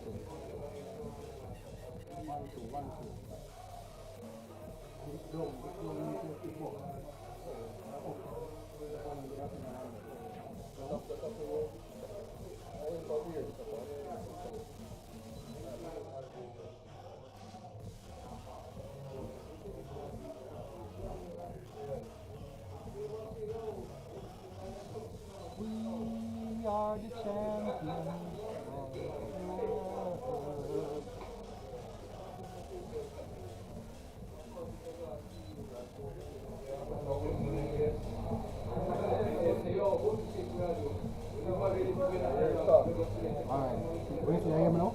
We are the champions of the world. Alright, wait till I hear me now.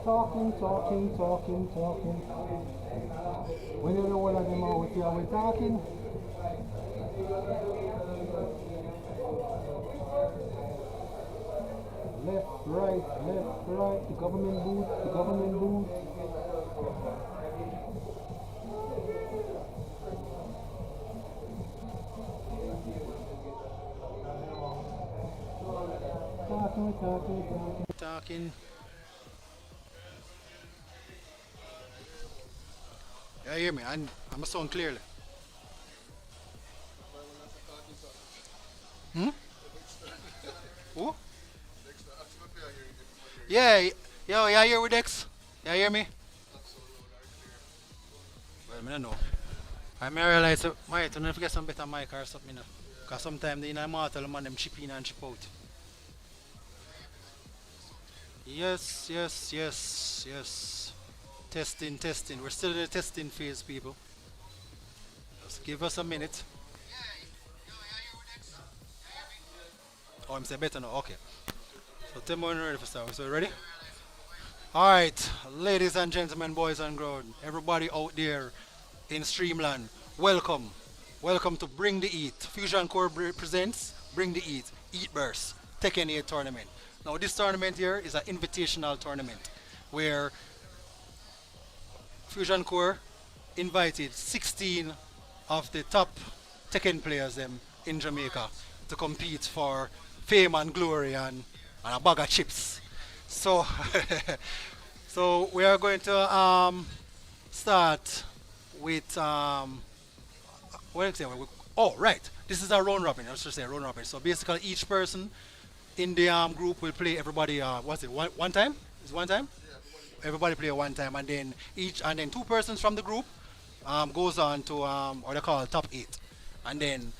Talking. When you know what I'm out here, we're talking. Left, right, the government booth. Talking. Yeah, hear me. I'm a sound clearly. Hmm? Who? Yeah, yo, yeah, here with Dex. Yeah, hear me? Well, I don't know. I may realize, might, I don't forget some better mic or something, you know. Because sometimes the inner mortal man, them chip in and chip out. Yes. Testing. We're still in the testing phase, people. Just give us a minute. Oh, I'm saying better now. Okay. So, 10 more ready for start. So, ready? All right, ladies and gentlemen, boys and girls, everybody out there in Streamland, welcome. Welcome to Bring the Heat. Fusion Core presents Bring the Heat, Heat Burst Tekken 8 tournament. Now, this tournament here is an invitational tournament where Fusion Core invited 16 of the top Tekken players in Jamaica to compete for fame and glory and a bag of chips. So, so we are going to start with what is it? Oh, right. This is a round robin. I was just say round robin. So basically, each person in the group will play everybody. What's it? One time? Is it one time? Everybody play one time, and then two persons from the group goes on to what they call top eight, and then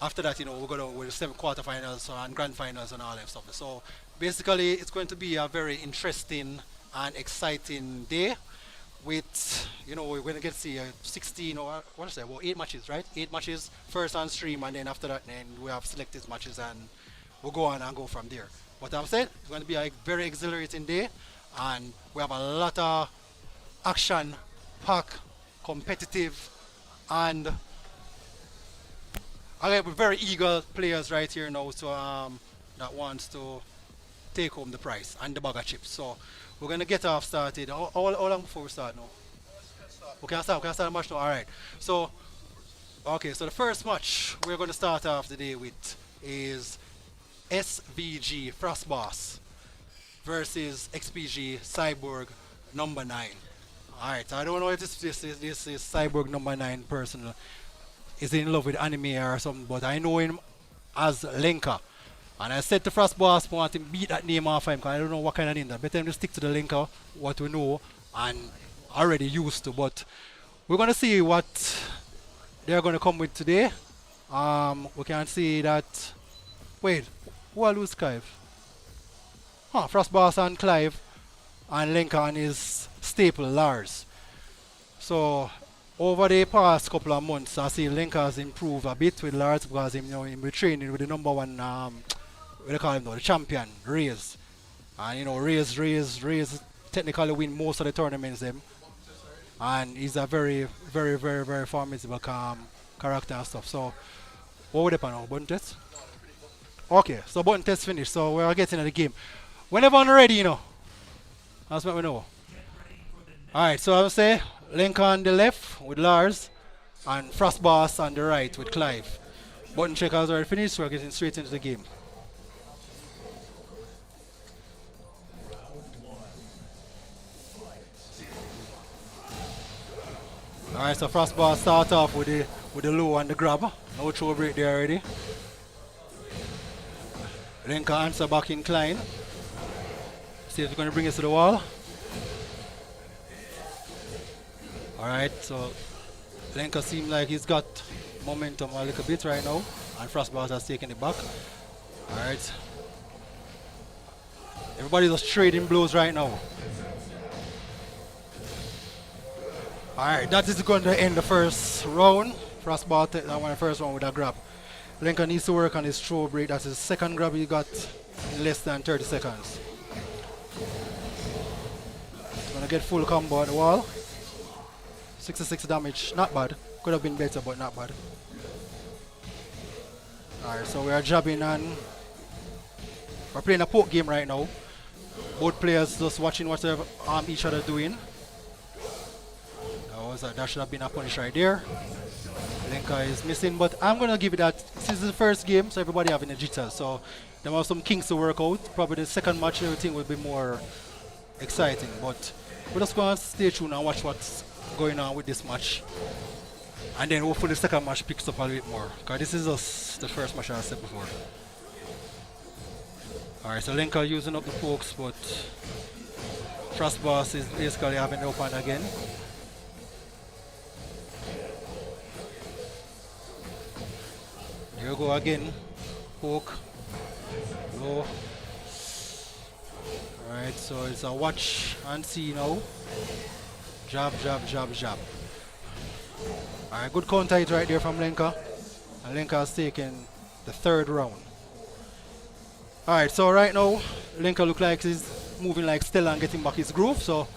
after that, we're gonna with the seven quarterfinals and grand finals and all that stuff. So basically, it's going to be a very interesting and exciting day. With we're going to get to see 16 or what is that? Well, 8 matches, right? 8 matches first on stream, and then after that, then we have selected matches, and we'll go on and go from there. What I'm saying, it's going to be a very exhilarating day, and we have a lot of action, pack, competitive, and I have very eager players right here now, so that wants to take home the prize and the bag of chips. So we're gonna get off started. How long before we start now? We can start the match now. All right. So okay, so the first match we're gonna start off the day with is SVG Frost Boss versus XPG Cyborg number 9. All right. I don't know if this is Cyborg number 9 person is in love with anime or something, but I know him as Lenka. And I said to Frost Boss, I want to beat that name off him because I don't know what kind of name that. Better him just stick to the Lenka, what we know and already used to. But we're going to see what they're going to come with today. We can see that. Wait, who will lose Clive? Frost Boss and Clive and Lenka and his staple Lars. So over the past couple of months, I see Lenka has improved a bit with Lars because him be training with the number one, what they call him now, the champion, Reyes. And Reyes technically win most of the tournaments them. And he's a very, very, very, very formidable character and stuff. So what would happen now? Button test? Okay, so button test finished. So we're getting at the game. Whenever I'm ready, that's what we know. Alright, so I would say Link on the left with Lars and Frost Boss on the right with Clive. Button check has already finished, so we're getting straight into the game. Alright, so Frostball start off with the low and the grab. No throw break there already. Lenka answer back incline. See if he's going to bring us to the wall. Alright, so Lenka seems like he's got momentum a little bit right now, and Frostball has taken it back. Alright. Everybody's just trading blows right now. Alright, that is going to end the first round. Frostball take that one the first round with a grab. Lenka needs to work on his throw break. That's his second grab he got in less than 30 seconds. He's gonna get full combo on the wall. 66 damage, not bad. Could have been better, but not bad. Alright, so we are jabbing and we're playing a poke game right now. Both players just watching what each other doing. That should have been a punish right there. Lenka is missing, but I'm gonna give it that. This is the first game, so everybody having a jitter. So there are some kinks to work out. Probably the second match, everything will be more exciting. But we're just gonna stay tuned and watch what's going on with this match, and then hopefully the second match picks up a little bit more. Because this is just the first match I said before. Alright, so Lenka using up the pokes, but Frostboss is basically having the open again. Here we go again. Poke. Low. Alright, so it's a watch and see now. Jab, jab, jab, jab. Alright, good counter hit right there from Lenka. And Lenka has taken the third round. Alright, so right now, Lenka looks like he's moving like Stella and getting back his groove. So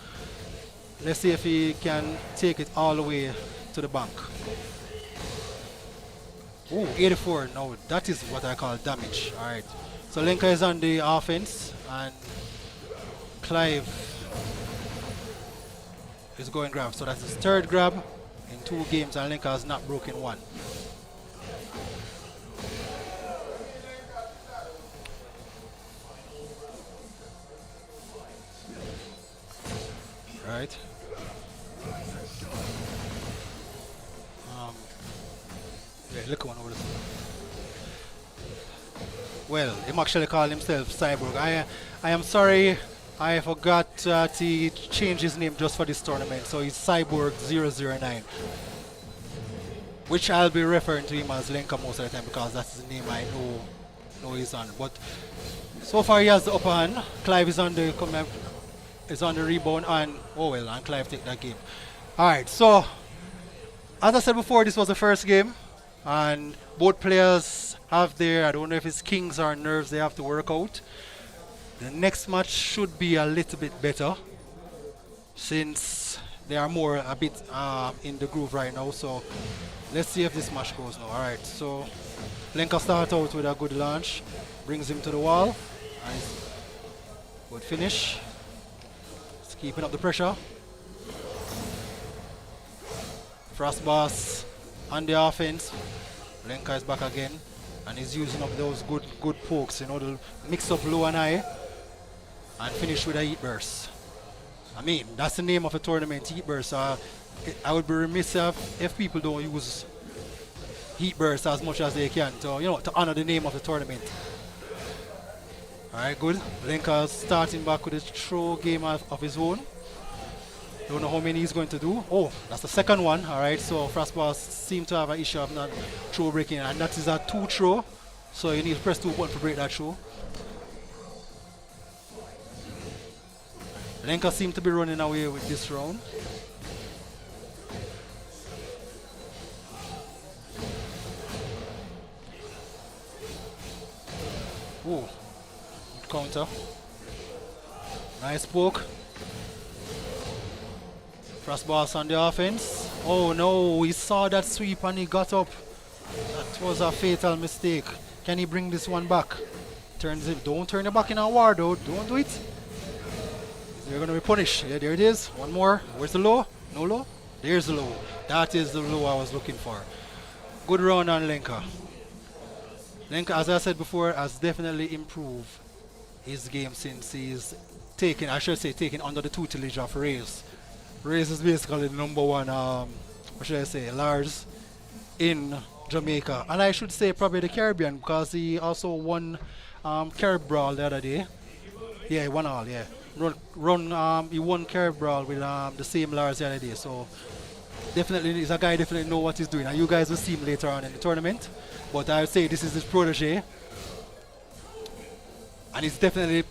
let's see if he can take it all the way to the bank. Ooh, 84. Now that is what I call damage. Alright. So Lenka is on the offense and Clive is going grab. So that's his third grab in 2 games and Lenka has not broken one. Right. Yeah, look one over there. Well, he actually called himself Cyborg. I am sorry, I forgot that he changed his name just for this tournament. So he's Cyborg 009, which I'll be referring to him as Lenka most of the time because that's the name I know he's on. But so far he has the upper hand. Clive is on the rebound, and oh well, and Clive take that game. Alright, so as I said before, this was the first game, and both players have their, I don't know if it's kings or nerves they have to work out. The next match should be a little bit better since they are more a bit in the groove right now. So let's see if this match goes now. Alright, so Lenka starts out with a good launch, brings him to the wall, and good finish. It's keeping up the pressure. Frostboss on the offense. Lenka is back again, and he's using up those good pokes in order to mix up low and high and finish with a Heat Burst. I mean, that's the name of the tournament, Heat Burst. I would be remiss if people don't use Heat Burst as much as they can to honor the name of the tournament. Alright, good. Lenka starting back with a throw game of his own. Don't know how many he's going to do. Oh, that's the second one. Alright, so Frostboss seems to have an issue of not throw breaking, and that is a 2 throw. So you need to press 2 buttons to break that throw. Lenka seems to be running away with this round. Oh, good counter. Nice poke. Frostboss on the offense. Oh no, he saw that sweep and he got up. That was a fatal mistake. Can he bring this one back? Turns it. Don't turn it back in a war though. Don't do it. You're gonna be punished. Yeah, there it is. One more. Where's the low? No low? There's the low. That is the low I was looking for. Good round on Lenka. Lenka, as I said before, has definitely improved his game since he's taken, I should say, taken under the tutelage of Reyes. Reyes is basically the number one, what should I say, Lars in Jamaica. And I should say probably the Caribbean because he also won Carib Brawl the other day. Yeah, he won all, yeah. He won Carib Brawl with the same Lars the other day. So definitely, he's a guy definitely know what he's doing. And you guys will see him later on in the tournament. But I would say this is his protege. And he's definitely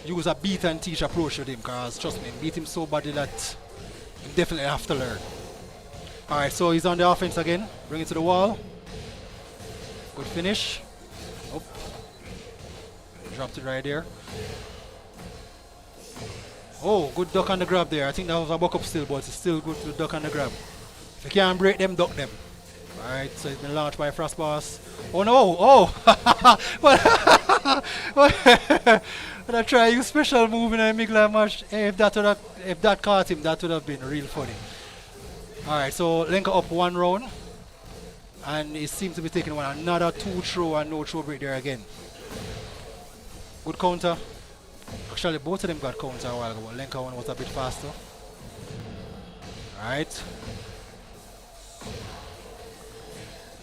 use a beat and teach approach with him because trust me, beat him so badly that he definitely have to learn. Alright, so he's on the offense again. Bring it to the wall. Good finish. Oh. Dropped it right there. Oh, good duck on the grab there. I think that was a buck up still, but it's still good to duck on the grab. If you can't break them, duck them. Alright, so it's been launched by Frost Boss. Oh no! Oh! But I try use special move in a Migla match. If that caught him, that would have been real funny. Alright, so Lenka up one round. And he seems to be taking one. Another 2 throw and no throw break there again. Good counter. Actually, both of them got counter a while ago, but Lenka one was a bit faster. Alright.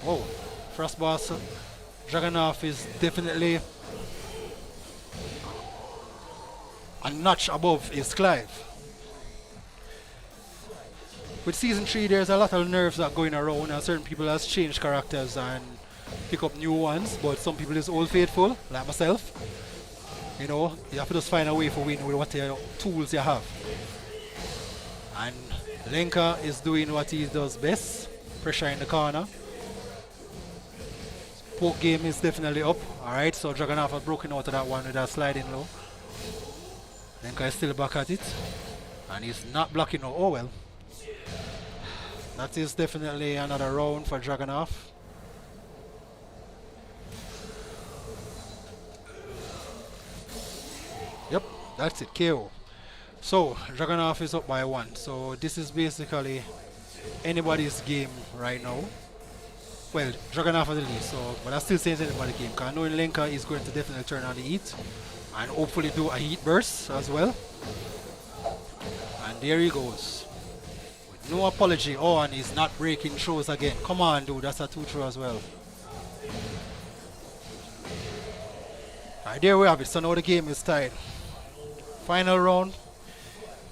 Oh, Frost Boss Dragunov is definitely a notch above his Clive. With season 3 there's a lot of nerves that going around and certain people has changed characters and pick up new ones, but some people is old faithful, like myself. You know, you have to just find a way for win with what tools you have. And Lenka is doing what he does best, pressure in the corner. Poke game is definitely up. Alright, so Dragunov has broken out of that one with that sliding low. Lenka is still back at it. And he's not blocking now. Oh well. That is definitely another round for Dragunov. Yep, that's it, KO. So, Dragunov is up by 1. So, this is basically anybody's game right now. Well, Dragunov has the lead, so, but I still say it's anybody's game. Because knowing Lenka is going to definitely turn on the heat. And hopefully do a heat burst as well. And there he goes. With no apology. Oh, and he's not breaking throws again. Come on, dude, that's a 2 throw as well. Alright, there we have it. So now the game is tied. Final round.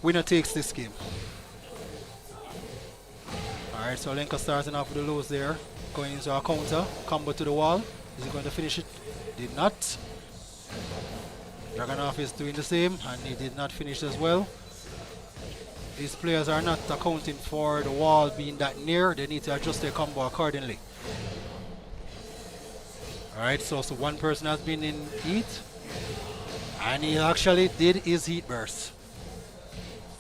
Winner takes this game. Alright, so Lenka starting off with the lows there. Going into a counter. Combo to the wall. Is he going to finish it? Did not. Dragunov is doing the same and he did not finish as well. These players are not accounting for the wall being that near. They need to adjust their combo accordingly. Alright, so one person has been in heat. And he actually did his heat burst.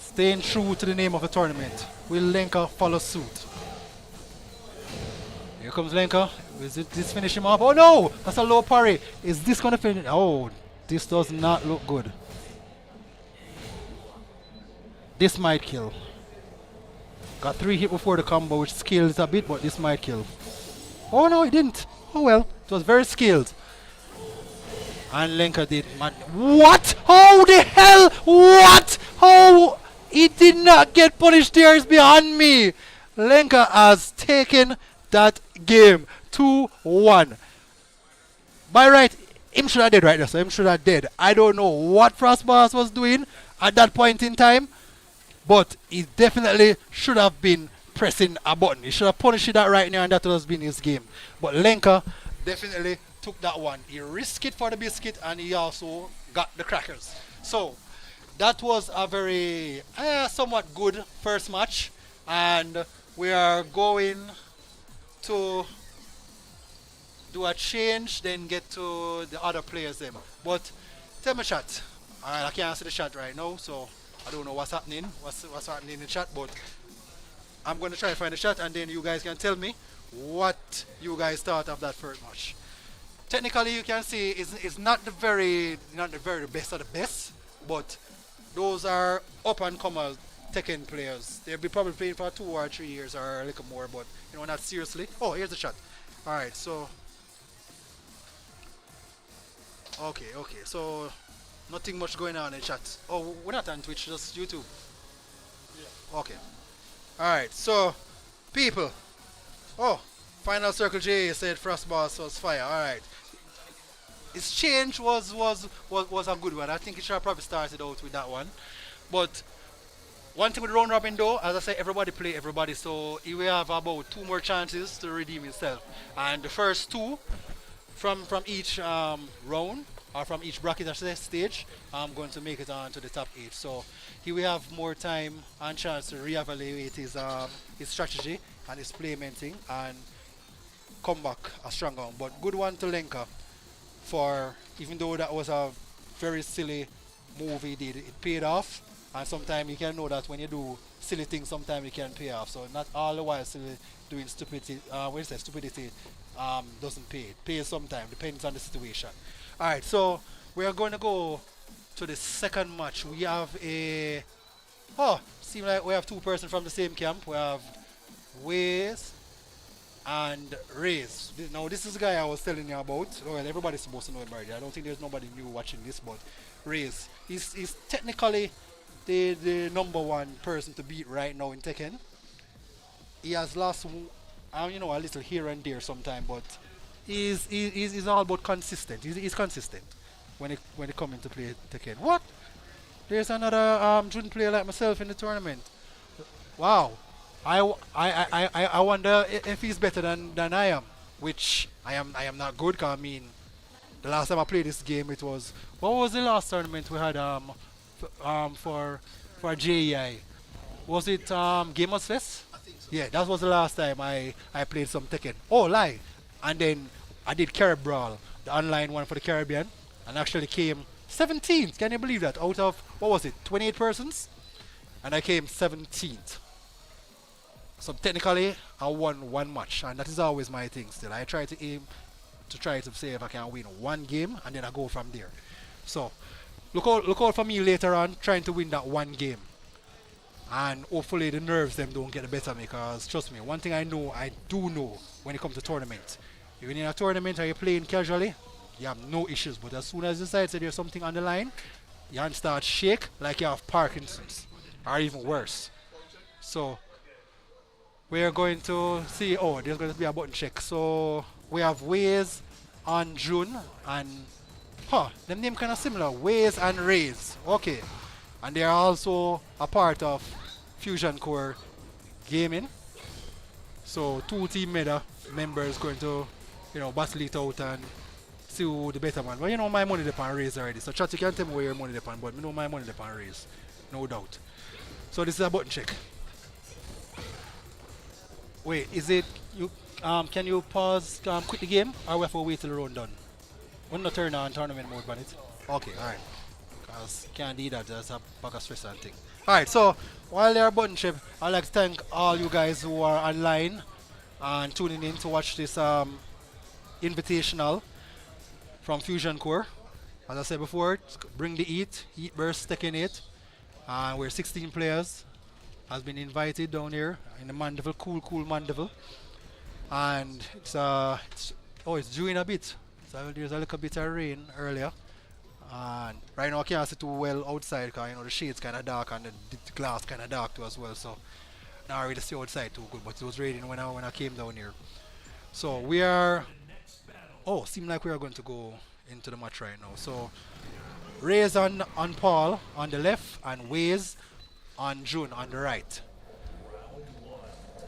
Staying true to the name of the tournament. Will Lenka follow suit? Here comes Lenka. Is this finish him off? Oh no! That's a low parry. Is this going to finish? Oh, this does not look good. This might kill. Got 3 hit before the combo, which skilled a bit, but this might kill. Oh no, it didn't. Oh well, it was very skilled. And Lenka did. Man, what? How the hell? What? How? He did not get punished there. It's beyond me. Lenka has taken that game 2-1. By right, him should have dead right there. So him should have dead. I don't know what Frostboss was doing at that point in time, but he definitely should have been pressing a button. He should have punished that right now, and that would have been his game. But Lenka definitely took that one. He risked it for the biscuit, and he also got the crackers. So that was a very somewhat good first match, and we are going to do a change, then get to the other players then. But tell me chat. I can't see the chat right now, so I don't know what's happening. What's happening in the chat, but I'm going to try to find the chat, and then you guys can tell me what you guys thought of that first match. Technically, you can see it's not the very best of the best, but those are up and comers Tekken players. They'll be probably playing for 2 or 3 years or a little more, but you know, not seriously. Oh, here's the chat. All right, so Okay, okay. So nothing much going on in chat. Oh, we're not on Twitch, just YouTube. Okay. All right. So people. Oh, final circle J said Frostboss was fire. All right. His change was a good one. I think he should have probably started out with that one. But one thing with round robin though, as I say, everybody play everybody. So he will have about two more chances to redeem himself. And the first two from each round or from each bracket, I should say, stage, I'm going to make it on to the top eight. So he will have more time and chance to reevaluate his strategy and his playmaking and come back a stronger one. But good one to Lenka for, even though that was a very silly move he did, it paid off. And sometimes you can know that when you do silly things, sometimes it can pay off. So not all the while silly doing stupidity, what is that, stupidity doesn't pay. It pays sometimes, depends on the situation. All right, so we are going to go to the second match. We have a, oh, seems like we have two persons from the same camp. We have Waze and Rays. Now this is the guy I was telling you about. Well, everybody's supposed to know him already. I don't think there's nobody new watching this, but Rays. He's technically the number one person to beat right now in Tekken. He has lost, a little here and there sometime, but he's all about consistent. He's consistent when it comes into play Tekken. What? There's another June player like myself in the tournament. Wow. I wonder if he's better than I am, which I am not good. 'Cause I mean, the last time I played this game, it was, what was the last tournament we had for JEI? Was it Gamers Fest? Yeah, that was the last time I played some Tekken. Oh, lie. And then I did Carib Brawl, the online one for the Caribbean, and actually came 17th. Can you believe that? Out of, what was it, 28 persons? And I came 17th. So technically, I won one match, and that is always my thing still. I try to aim to try to see if I can win one game, and then I go from there. So, look out for me later on, trying to win that one game. And hopefully the nerves them don't get the better of me, because trust me, one thing I do know when it comes to tournament. If you're in a tournament or you're playing casually, you have no issues. But as soon as you decide that there's something on the line, your hand starts shake like you have Parkinson's, or even worse. So we're going to see, oh, there's going to be a button check. So we have Waze on June and, them name kind of similar, Waze and Rays. Okay. And they are also a part of Fusion Core Gaming. So two team members going to, battle it out and see who the better man. But my money depend Rays already. So chat, you can tell me where your money depend, but my money depend Rays. No doubt. So this is a button check. Wait, is it you? Can you pause, quit the game, or we have to wait till the round done? We're not turn on tournament mode, but it. Okay, all right. Cause can't do that. That's a bag of stress and thing. All right. So while they're button chip, I'd like to thank all you guys who are online and tuning in to watch this invitational from Fusion Core. As I said before, bring the Heat Burst Tekken 8. We're 16 players. Has been invited down here in the Mandeville, cool Mandeville, and it's dewing a bit. So there's a little bit of rain earlier, and right now I can't see too well outside because the shade's kind of dark and the glass kind of dark too as well. So not really see outside too good, but it was raining when I came down here. So we are. Oh, seems like we are going to go into the match right now. So Rays on Paul on the left and Waze on June on the right.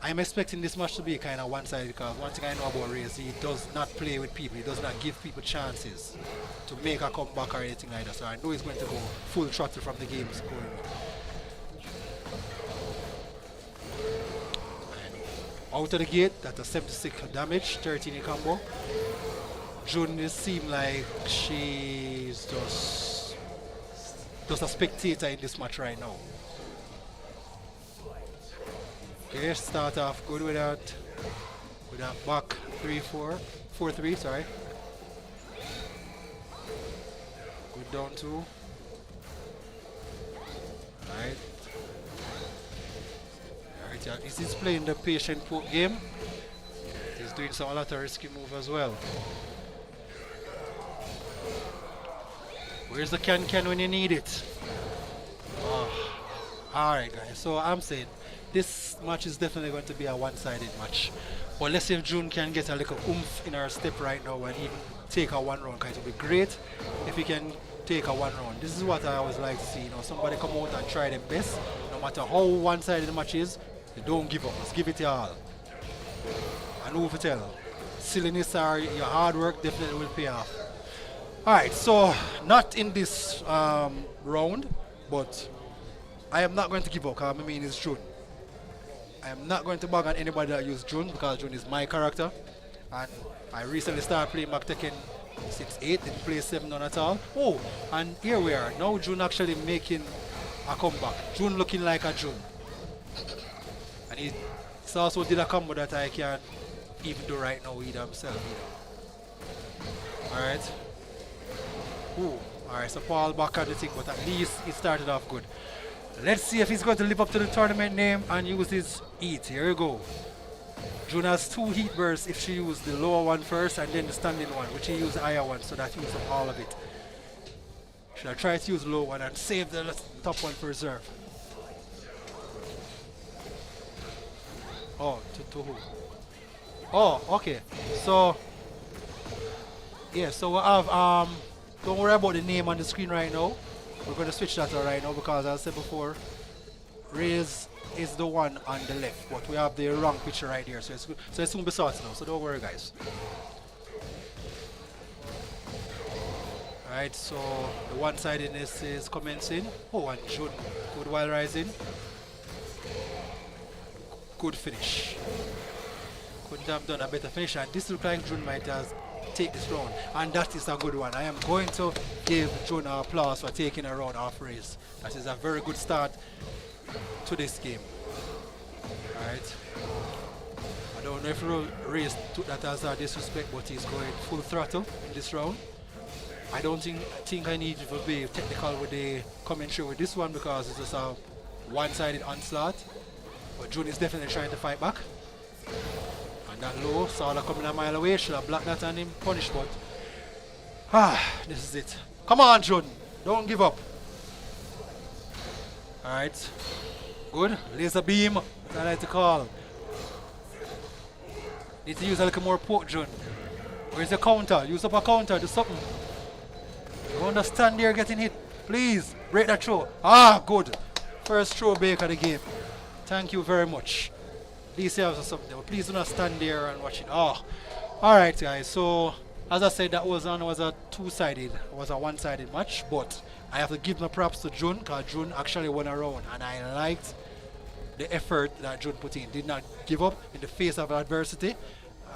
I'm expecting this match to be kind of one-sided because one thing I know about Reyes, he does not play with people. He does not give people chances to make a comeback or anything like that. So I know he's going to go full throttle from the game scoring. Out of the gate, that's a 76 damage, 13 in combo. June seems like she's just a spectator in this match right now. Okay, start off good with that back 4-3, sorry. Good down 2. Alright. Alright, yeah. He's playing the patient poke game. He's doing a lot of risky move as well. Where's the can when you need it? Oh. Alright guys, so I'm saying this match is definitely going to be a one-sided match. But let's see if June can get a little oomph in her step right now and even take a one round. It would be great if he can take a one round. This is what I always like to see, somebody come out and try their best. No matter how one-sided the match is, they don't give up. Just give it your all. And who to tell? Silliness or your hard work definitely will pay off. Alright, so not in this round, but I am not going to give up because I mean it's June. I am not going to bug on anybody that use June because June is my character. And I recently started playing back Tekken since 8, didn't play 7 none at all. Oh, and here we are. Now June actually making a comeback. June looking like a June. And he also did a combo that I can't even do right now either himself. Alright. Ooh. Alright, so Paul back on the thing, but at least it started off good. Let's see if he's going to live up to the tournament name and use his Heat. Here we go. June has 2 Heat Bursts if she used the lower one first and then the standing one, which he used the higher one, so that uses up all of it. Should I try to use the low one and save the top one for reserve? Oh, to who? Oh, okay. So, yeah, so we have, don't worry about the name on the screen right now. We're going to switch that right now because as I said before, Raze is the one on the left, but we have the wrong picture right here, so it's soon be sorted now, so don't worry guys. Alright, so the one-sidedness is commencing. Oh, and June, good while rising. Good finish. Couldn't have done a better finish, and this looks like June might have take this round, and that is a good one. I am going to give June an applause for taking a round off Raze. That is a very good start to this game. Alright. I don't know if Raze took that as a disrespect, but he's going full throttle in this round. I don't think I need to be technical with the commentary with this one because it's just a one-sided onslaught. But June is definitely trying to fight back. And that low, saw that coming a mile away, should have blocked that and him punished, but this is it. Come on, June, don't give up. Alright, good. Laser beam, I like to call. Need to use a little more poke, June. Where's the counter? Use up a counter, do something. You understand there getting hit. Please, break that throw. Good. First throw break of the game. Thank you very much. Please have something. Please do not stand there and watch it. Alright guys, so as I said, that was a two-sided, was a one-sided match, but I have to give my props to June because June actually won a round and I liked the effort that June put in. Did not give up in the face of adversity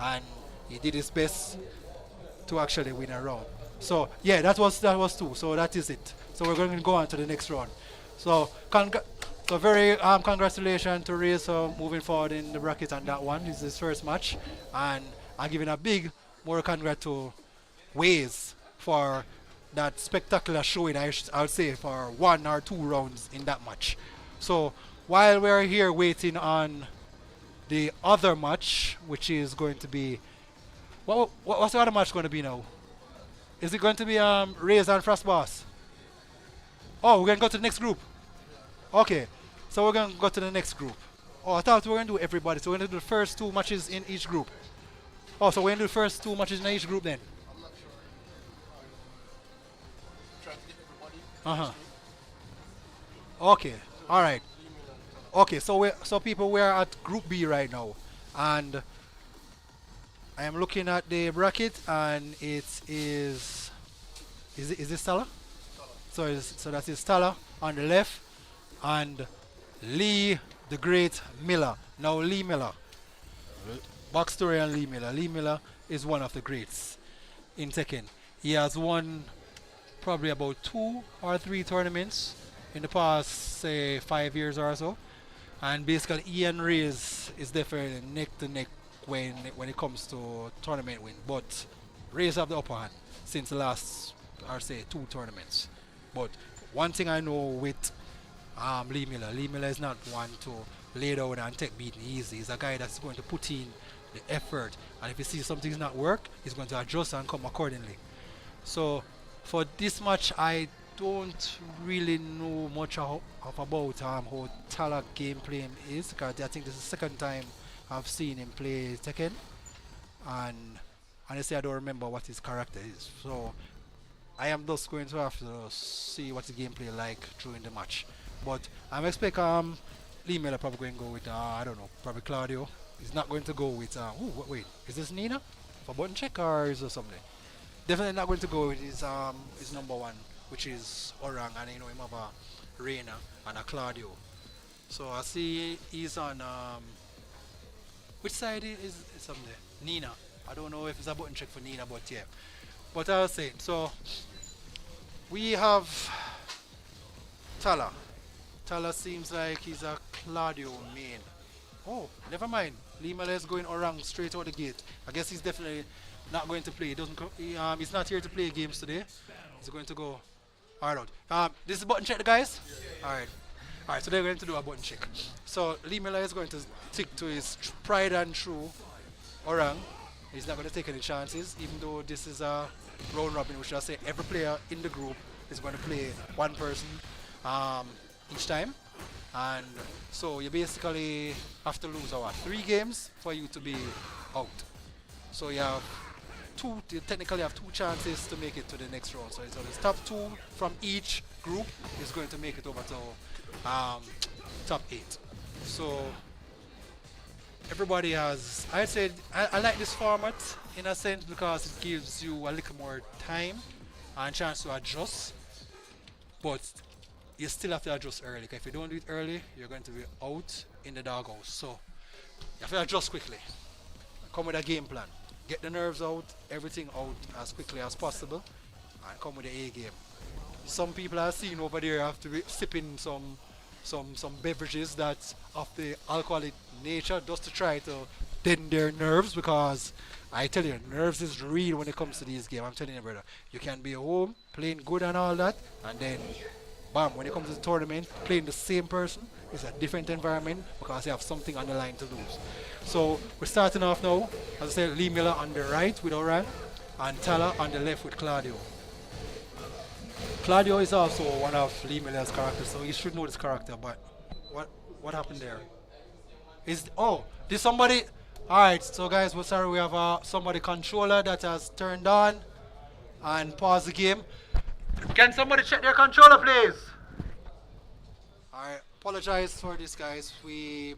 and he did his best to actually win a round. So yeah, that was two. So that is it. So we're going to go on to the next round. So very congratulations to Raze moving forward in the bracket on that one. This is his first match, and I'm giving a big more congrats to Waze for that spectacular showing. I would say for 1 or 2 rounds in that match. So while we're here waiting on the other match, which is going to be what's the other match going to be now? Is it going to be Raze and Frost Boss? Oh, we're going to go to the next group. Okay, so we're going to go to the next group. Oh, I thought we were going to do everybody. So we're going to do the first 2 matches in each group. Oh, so we're going to do the first 2 matches in each group then? I'm not sure. Trying to get everybody. Okay, alright. Okay, so people, we're at Group B right now. And I am looking at the bracket and it is it Stella? So that is Stella on the left and Lee the Great Miller. Now Lee Miller, backstory on Lee Miller. Lee Miller is one of the greats in Tekken. He has won probably about 2 or 3 tournaments in the past, say 5 years or so. And basically Ian Raze is definitely neck to neck when it comes to tournament win. But Raze have the upper hand since the last, or say 2 tournaments. But one thing I know with Lee Miller is not one to lay down and take beating easy. He's a guy that's going to put in the effort, and if he sees something's not work, he's going to adjust and come accordingly. So For this match, I don't really know much of about how Tala gameplay is, because I think this is the second time I've seen him play Tekken, and honestly, I don't remember what his character is. So I am just going to have to see what the gameplay like during the match. But I'm expecting Lee Miller probably going to go with I don't know, probably Claudio. He's not going to go with wait, is this Nina for button check or is there something? Definitely not going to go with his number one, which is Orang, and you know him have a Reina and a Claudio. So I see he's on which side is on there? Nina. I don't know if it's a button check for Nina, but yeah. But I was saying, so we have Tala. Tala seems like he's a Claudio main. Oh, never mind. Lima is going around straight out the gate. I guess he's definitely not going to play. He doesn't. He's not here to play games today. He's going to go. All right. This is button check, guys. All right. All right. So they're going to do a button check. So Lima is going to stick to his pride and true Orang. He's not going to take any chances, even though this is a round robin, which I say every player in the group is going to play one person each time. And so you basically have to lose 3 games for you to be out. So you have you technically have 2 chances to make it to the next round. So the top 2 from each group is going to make it over to top 8. So everybody has, I'd say, I like this format in a sense because it gives you a little more time and chance to adjust, but you still have to adjust early. 'Cause if you don't do it early, you're going to be out in the doghouse. So you have to adjust quickly. Come with a game plan. Get the nerves out, everything out as quickly as possible, and come with the A game. Some people I've seen over there have to be sipping some beverages that of the alcoholic nature just to try to thin their nerves, because I tell you, nerves is real when it comes to these games. I'm telling you, brother. You can be at home playing good and all that, and then bam, when it comes to the tournament, playing the same person is a different environment because you have something on the line to lose. So we're starting off now. As I said, Lee Miller on the right with Oran, and Tala on the left with Claudio. Claudio is also one of Lee Miller's characters, so you should know this character. But what happened there? Did somebody? All right, so guys, we're sorry, we have somebody controller that has turned on and paused the game. Can somebody check their controller, please? I apologize for this, guys. We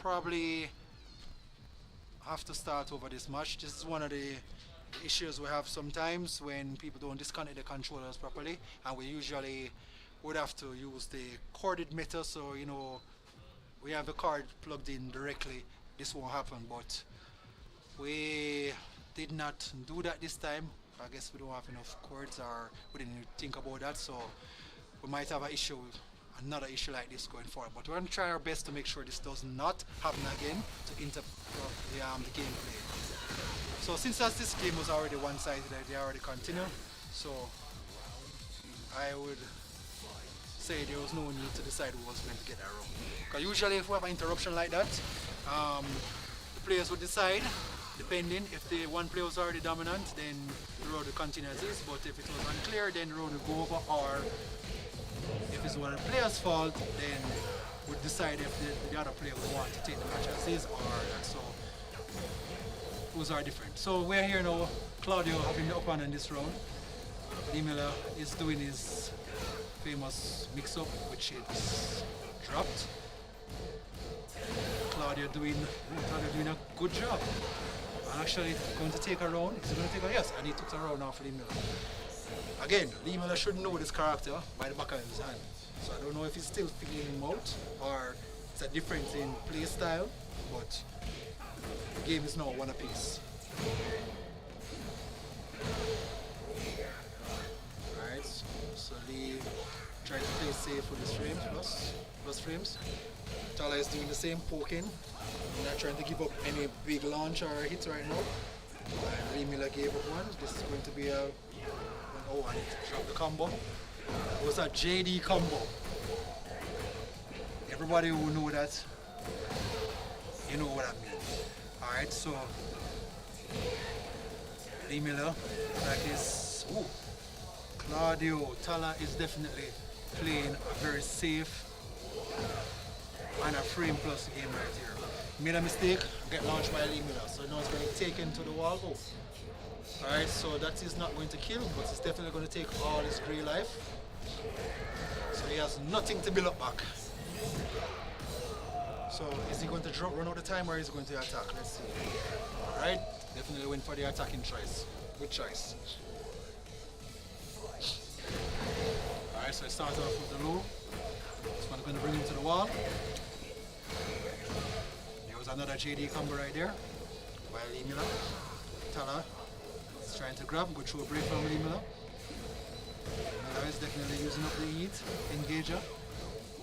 probably have to start over this match. This is one of the issues we have sometimes when people don't disconnect the controllers properly, and we usually would have to use the corded meter, so you know we have the card plugged in directly. This won't happen, but we did not do that this time. I guess we don't have enough cords, or we didn't even think about that, so we might have another issue like this going forward. But we're going to try our best to make sure this does not happen again, to interrupt the gameplay. So since as this game was already one-sided, they already continue, so I would say there was no need to decide who was going to get that wrong. Because usually if we have an interruption like that, the players would decide, depending if the one player was already dominant, then the road will continue as is, but if it was unclear, then the road will go over, or if it's one of the player's fault, then would decide if the other player would want to take the match as is, or so those are different. So we're here now, Claudio having the upper hand in this round. Lee Miller is doing his famous mix-up, which is dropped. Claudio doing a good job. And actually going to take a round. Is he going to take a yes? And he took a round off Lee Miller. Again, Lee Miller should know this character by the back of his hand. So I don't know if he's still figuring him out or it's a difference in play style, but the game is now one apiece. Alright, so Lee trying to play safe with his frames, plus frames. Tala is doing the same, poking. Not trying to give up any big launch or hits right now. And Lee Miller gave up one. This is going to be a oh, I need to drop the combo. It was a JD combo. Everybody who know that, you know what I mean. Alright, so Lee Miller, like this. Ooh. Claudio, Tala is definitely playing a very safe and a frame plus game right here. Made a mistake, get launched by Lee Miller, so now it's going to take him to the wall go. Alright, so that is not going to kill, but it's definitely going to take all his grey life. So he has nothing to build up back. So is he going to run out of time or is he going to attack? Let's see. Alright, definitely went for the attacking choice. Good choice. Alright, so I start off with the low. This one's going to bring him to the wall. There was another JD combo right there. By Lee Miller. Tala is trying to grab, go through a break from Lee Miller. Miller is definitely using up the heat engager.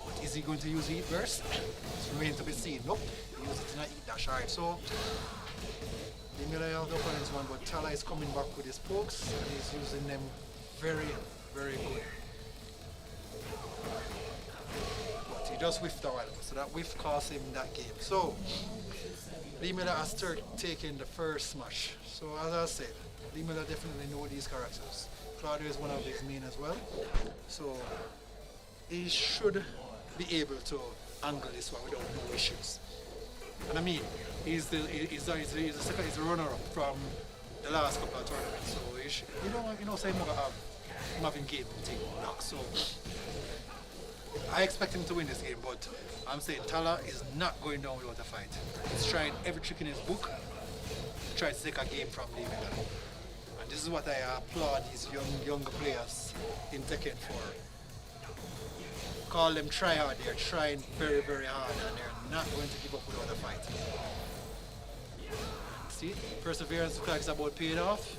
But is he going to use Heat Burst? It's remains to be seen. Nope. He used it in a Heat Dash. Alright, so Lee Miller held up on this one, but Tala is coming back with his pokes and he's using them very, very good. But he just whiffed a while ago, so that whiff cost him that game. So Lee Miller has taken the first smash. So as I said, Lee Miller definitely knows these characters. Claudio is one of his main as well. So he should be able to angle this one without no issues. And I mean, he's the runner-up from the last couple of tournaments. So he should, say he's gonna have him having game thing block. So I expect him to win this game, but I'm saying Tala is not going down without a fight. He's trying every trick in his book to try to take a game from Lee Miller. And this is what I applaud these younger players in Tekken for. Call them try hard, they're trying very, very hard and they're not going to give up without a fight. See, perseverance looks like it's about paid off.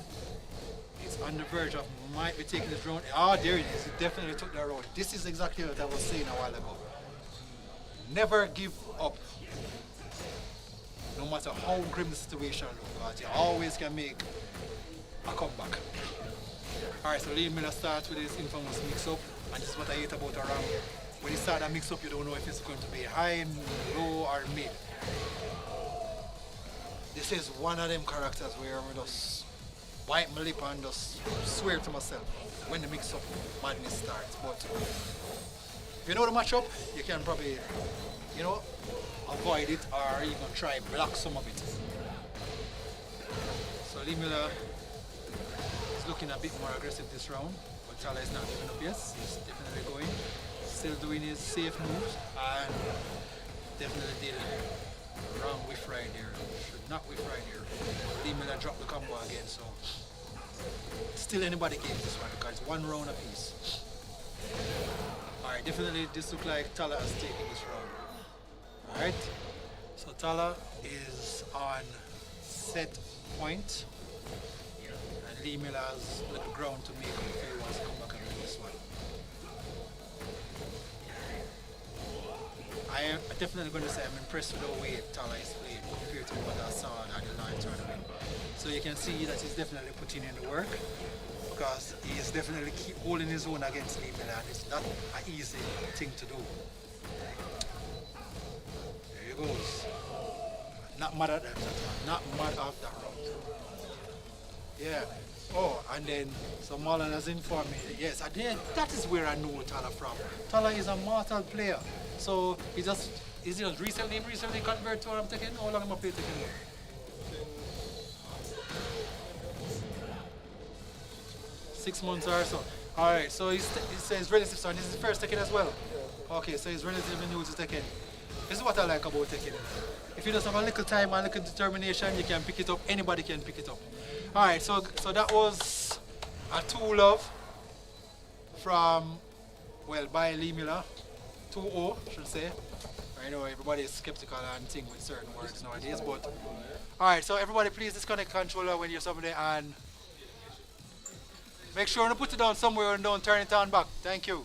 It's on the verge of might be taking this round. Ah, there it is. It definitely took that round. This is exactly what I was saying a while ago. Never give up. No matter how grim the situation looks, you always can make a comeback. Alright, so Lee Miller starts with his infamous mix-up, and this is what I hate about a round. When you start a mix-up, you don't know if it's going to be high, low, or mid. This is one of them characters where I just bite my lip and just swear to myself when the mix-up madness starts. But if you know the matchup, you can probably, avoid it or even try block some of it. So Lee Miller is looking a bit more aggressive this round, but Tala is not giving up. Yes, he's definitely going. Still doing his safe moves and definitely did wrong whiff right there. Should not whiff right here. Lee Miller dropped the combo again, so still anybody gains this one because it's one round apiece. Alright, definitely this looks like Tala has taken this round. Alright, so Tala is on set point and Lee Miller has little ground to make him if he wants to come back and win this one. I am definitely going to say I'm impressed with the way Tala is playing compared to what I saw at the Lion tournament. So you can see that he's definitely putting in the work because he's definitely keep holding his own against Lee Miller and it's not an easy thing to do. There he goes. Not mad at that, not mad at that round. Yeah. Oh, and then so Marlon has informed me, yes, and then that is where I know Tala from. Tala is a mortal player. So is he just recently converted to Tekken? How long am I playing Tekken? 6 months or so. Alright, so he says relative son. This is his first Tekken as well. Okay, so he's relatively new to Tekken. This is what I like about Tekken. If you just have a little time and a little determination, you can pick it up. Anybody can pick it up. Alright, so that was a 2-love from, well, by Lee Miller. 2-0, should say. I know everybody is skeptical and think with certain words nowadays, but alright, so everybody please disconnect controller when you're somebody and make sure to put it down somewhere and don't turn it on back. Thank you.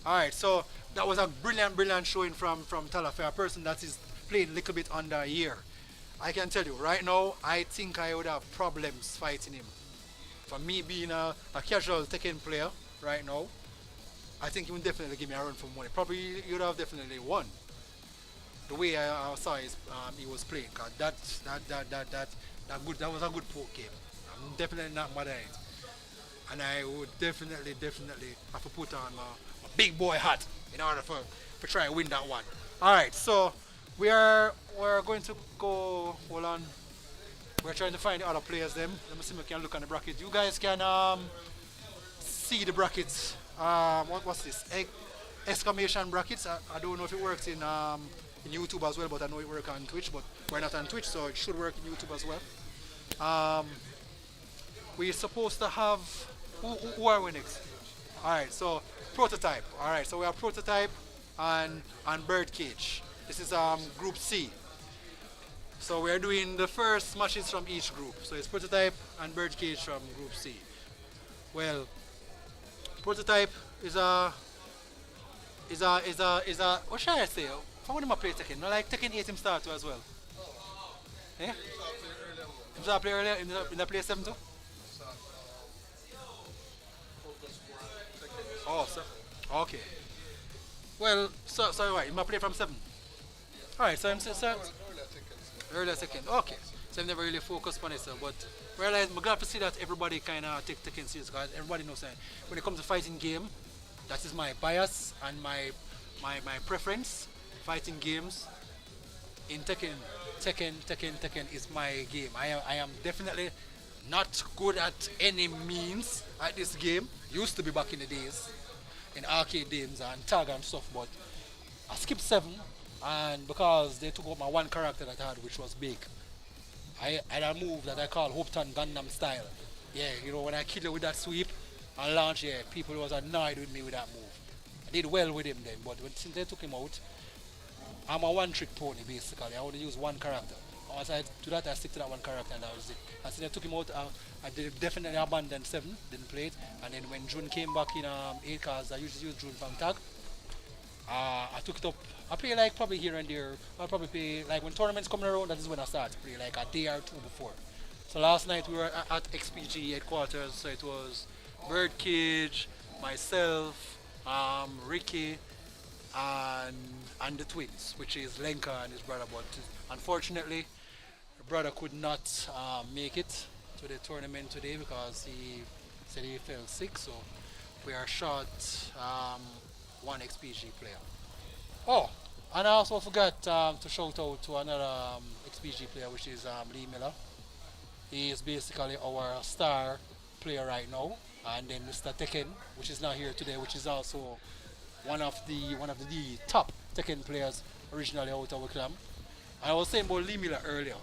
Alright, so that was a brilliant showing from Tala for a person that is playing a little bit under a year. I can tell you right now, I think I would have problems fighting him. For me being a casual Tekken player right now, I think he would definitely give me a run for money. Probably he would have definitely won. The way I saw he was playing, cause that was a good poke game. I'm definitely not mad at it. and I would definitely have to put on my big boy hat in order for try and win that one. All right, so we're going to go. Hold on, we're trying to find the other players. Them. Let me see if we can look on the bracket. You guys can see the brackets. What's this? Exclamation brackets. I don't know if it works in YouTube as well, but I know it works on Twitch. But we're not on Twitch, so it should work in YouTube as well. Um, we're supposed to have who are we next? All right, so prototype. All right, so we have prototype and birdcage. This is group C. So we are doing the first matches from each group. So it's prototype and birdcage from group C. Well, prototype is a what should I say? How many I play Tekken? No, like Tekken 8 him start too as well. Yeah? Him start play earlier, in the play 7 too? Oh, so, okay. Well, so right, him play from 7. Alright, so I'm so earlier second. Okay. So I've never really focused on it, so, but realize I'm glad to see that everybody kind of take Tekken serious because everybody knows that when it comes to fighting game, that is my bias and my preference. Fighting games in Tekken is my game. I am definitely not good at any means at this game. Used to be back in the days, in arcade games and tag and stuff, but I skipped 7 and because they took out my one character that I had which was big. I had a move that I call Hopeton Gundam style. Yeah, you know when I kill you with that sweep and launch, yeah, people was annoyed with me with that move. I did well with him then, but since they took him out, I'm a one trick pony basically. I only use one character. Once I do that, I stick to that one character and that was it. And since I took him out, I did definitely abandoned 7, didn't play it. And then when June came back in 8 cards, I usually use June from tag. I took it up. I play like probably here and there. I'll probably play like when tournaments coming around. That is when I start to play like a day or two before. So last night we were at XPG headquarters. So it was Birdcage, myself, Ricky, and the twins, which is Lenka and his brother. But unfortunately, the brother could not make it to the tournament today because he said he fell sick. So we are short one XPG player. Oh, and I also forgot to shout out to another XPG player, which is Lee Miller. He is basically our star player right now. And then Mr. Tekken, which is not here today, which is also one of the top Tekken players originally out of our clan. I was saying about Lee Miller earlier.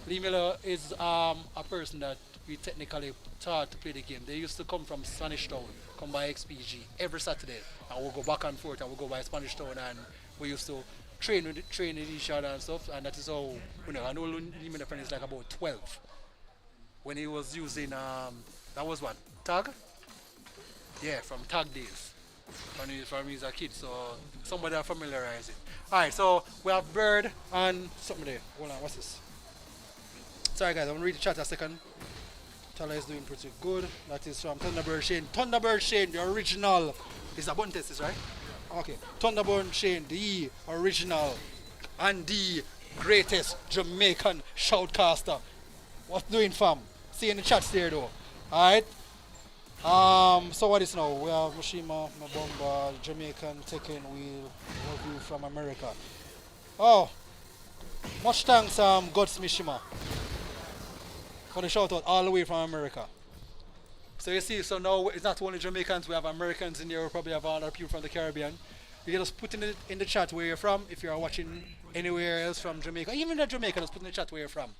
Lee Miller is a person that we technically taught to play the game. They used to come from Spanish Town, come by XPG every Saturday, and we'll go back and forth and we'll go by Spanish Town and we used to train with each other and stuff. And that is how I know Lee Miller friend is like about 12 when he was using that was what tag. Yeah, from tag days. From he's a kid, so somebody familiarize it. Alright, so we have Bird and something there. Hold on, what's this? Sorry guys, I'm gonna read the chat a second. Tala is doing pretty good. That is from Thunderbird Shane. Thunderbird Shane, the original. Is that button test, is right? Okay. Thunderbird Shane, the original and the greatest Jamaican shoutcaster. What's doing, fam? See you in the chat there though. Alright. So what is now? We have Mashima, Mabomba, Jamaican, Tekken, Wheel, review from America. Oh, much thanks, Gods Mishima, for the shout out all the way from America. So you see, so now it's not only Jamaicans, we have Americans in there, we probably have other people from the Caribbean. You can just put in the chat where you're from, if you're watching anywhere else from Jamaica. Even the Jamaican, just put in the chat where you're from.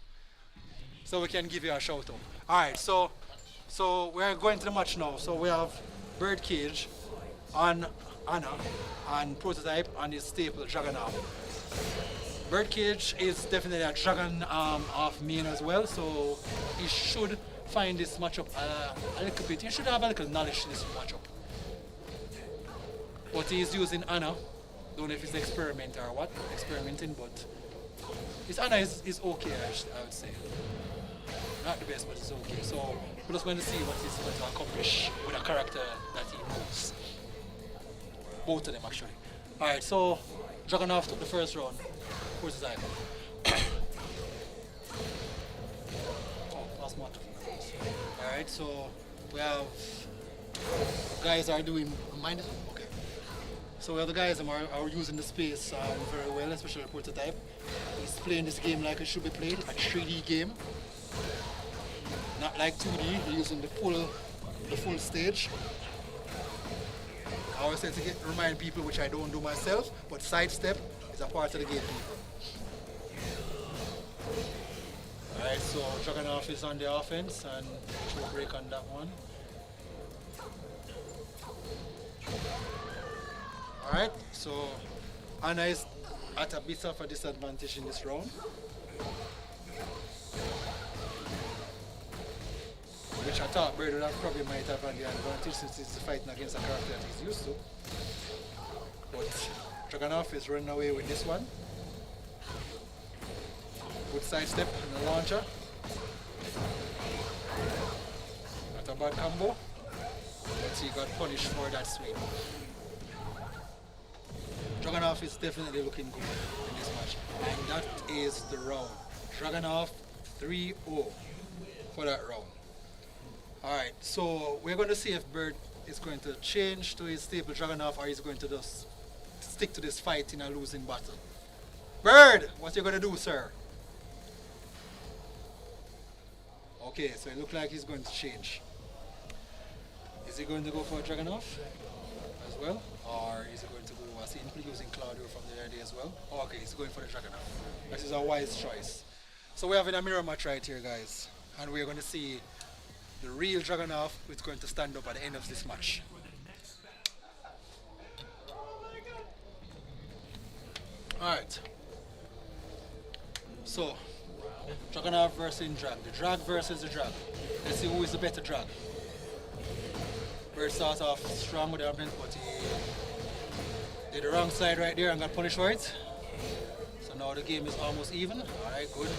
So we can give you a shout out. Alright, so we're going to the match now. So we have Birdcage on Anna and Prototype on his staple Dragonov. Birdcage is definitely a Dragon off main as well, so he should find this matchup a little bit. He should have a little knowledge to this matchup. But he's using Anna. Don't know if it's experiment or what, experimenting, but his Anna is okay, I would say. Not the best, but it's okay. So we're just going to see what he's going to accomplish with a character that he knows. Both of them actually. Alright, so Dragonov took the first round. Where's his icon? Oh, last match. Alright, so we have Guys are doing mind. Okay. So the other guys are using the space very well, especially the prototype. He's playing this game like it should be played, a 3D game, not like 2D. He's using the full stage. I always say to remind people, which I don't do myself, but sidestep is a part of the game, people. Alright, so Dragunov is on the offense and throw break on that one. Alright, so Anna is at a bit of a disadvantage in this round. Which I thought Bird probably might have an advantage since he's fighting against a character that he's used to. But Dragunov is running away with this one. Good sidestep and a launcher. Not a bad combo. But he got punished for that swing. Dragunov is definitely looking good in this match. And that is the round. Dragunov 3-0 for that round. Alright, so we're going to see if Bird is going to change to his stable Dragunov or he's going to just stick to this fight in a losing battle. Bird, what are you going to do, sir? Okay, so it looks like he's going to change. Is he going to go for Dragunov as well? Or is he going to go, was he using Claudio from the early as well? Oh, okay, he's going for the Dragunov. This is a wise choice. So we're having a mirror match right here, guys. And we're going to see the real Dragunov is going to stand up at the end of this match. Alright. So, Dragunov versus Drag. The Drag versus the Drag. Let's see who is the better Drag. Bird starts off strong with the offense, but he did the wrong side right there and got punished for it. So now the game is almost even. Alright, good.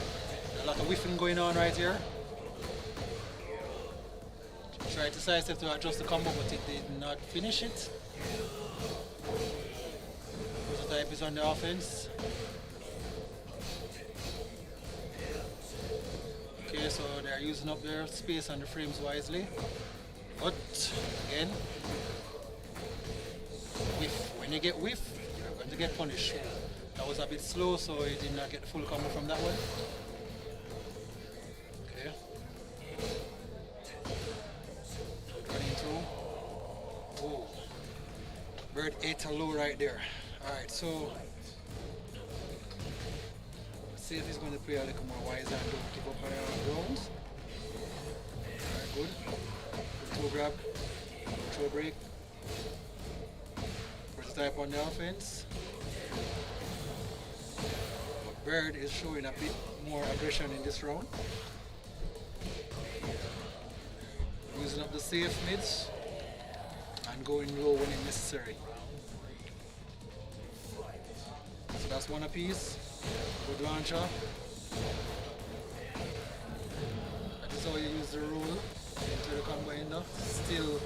A lot of whiffing going on right here. Tried to sidestep to adjust the combo, but it did not finish it. Prototype is on the offense. Okay, so they're using up their space and the frames wisely. But again, whiff. When you get whiff, you're going to get punished. That was a bit slow, so he did not get the full combo from that one. Okay. Oh, Bird ate a low right there. Alright, so let's see if he's going to play a little more wise and don't give up on rounds. Alright, good. Good toe grab, toe break. Prototype on the offense. But Bird is showing a bit more aggression in this round. Using up the safe mids and going low when it's necessary. So that's one apiece. Good launcher. That is how you use the roll into the combo ender. Still,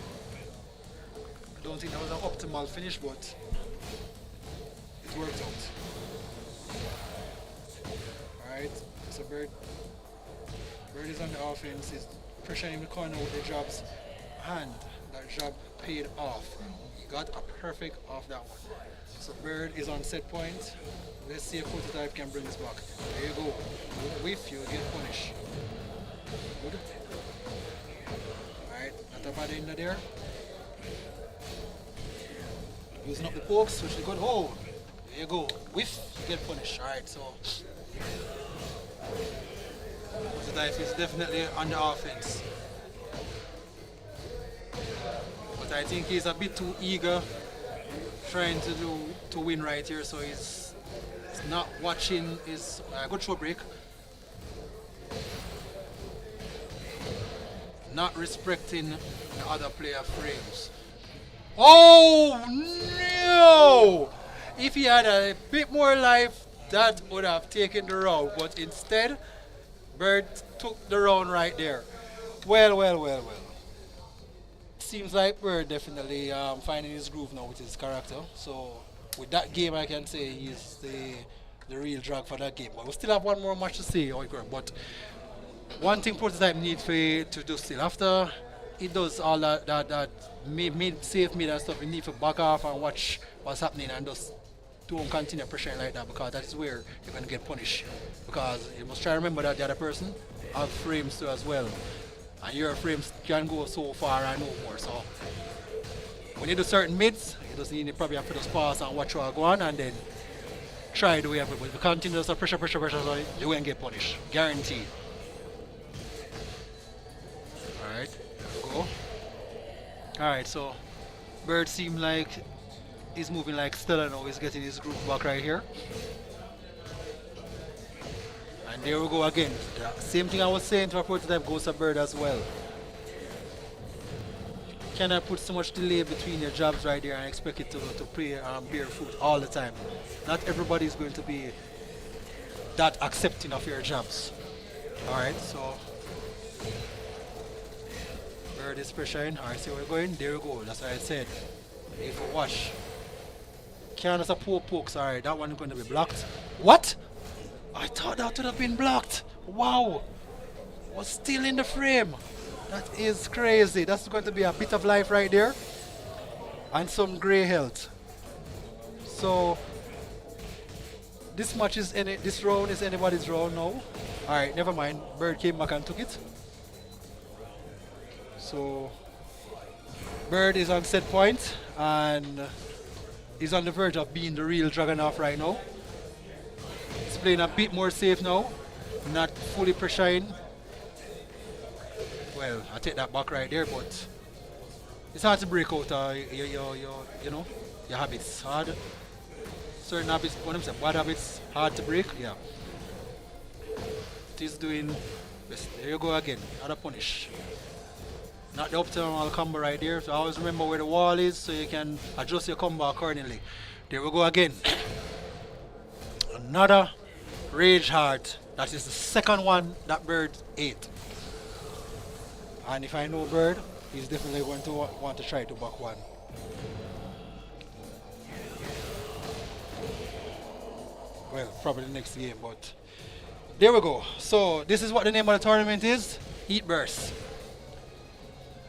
I don't think that was an optimal finish, but it worked out. Alright, so Bird is on the offense. He's pressuring the corner with the jabs, and that jab paid off. He got a perfect off that one. So Bird is on set point. Let's see if Prototype can bring this back. There you go. Whiff, you get punished. Good. Alright, not a bad ender there. Using up the pokes, which is good. Oh, there you go. Whiff, you get punished. Alright, so Prototype is definitely on the offense. But I think he's a bit too eager trying to win right here, so he's not watching his good show break. Not respecting the other player frames. Oh no! If he had a bit more life, that would have taken the round, but instead Bird took the round right there. Well. Seems like Bird definitely finding his groove now with his character. So with that game, I can say he's the real drag for that game. But we still have one more match to see how it works. But one thing Prototype needs to do still, after it does all that mid safe mid and stuff, you need to back off and watch what's happening and just don't continue pressuring like that because that's where you're gonna get punished. Because you must try to remember that the other person have frames too as well. And your frames can go so far and no more. So when you do certain mids, you just need to probably have to just pause and watch what go on and then try the way of it. But if you continue to pressure, so you will get punished. Guaranteed. Alright, there we go. Alright, so Bird seems like he's moving like Stella now. He's getting his group back right here. And there we go again. The same thing I was saying to our prototype goes to Bird as well. Cannot put so much delay between your jobs right there and expect it to play bear fruit all the time. Not everybody is going to be that accepting of your jobs. Alright, so Bird is pressuring. Alright, see where we're going? There we go. That's what I said. If you watch. Can't just a pokes. Alright, that one is going to be blocked. What? I thought that would have been blocked. Wow. Was still in the frame. That is crazy. That's going to be a bit of life right there. And some grey health. So this match is this round is anybody's round now. Alright, never mind. Bird came back and took it. So Bird is on set point and he's on the verge of being the real Dragonov right now. He's playing a bit more safe now, not fully pressuring. Well, I take that back right there, but it's hard to break out your you know, your habits. Hard. Certain habits, what I'm saying, bad habits, hard to break. Yeah. It is doing. There you go again. Another punish. Not the optimal combo right there. So always remember where the wall is, so you can adjust your combo accordingly. There we go again. Another rage heart. That is the second one that Bird ate. And if I know Bird, he's definitely going to want to try to back one. Well, probably the next game, but there we go. So this is what the name of the tournament is, Heat Burst.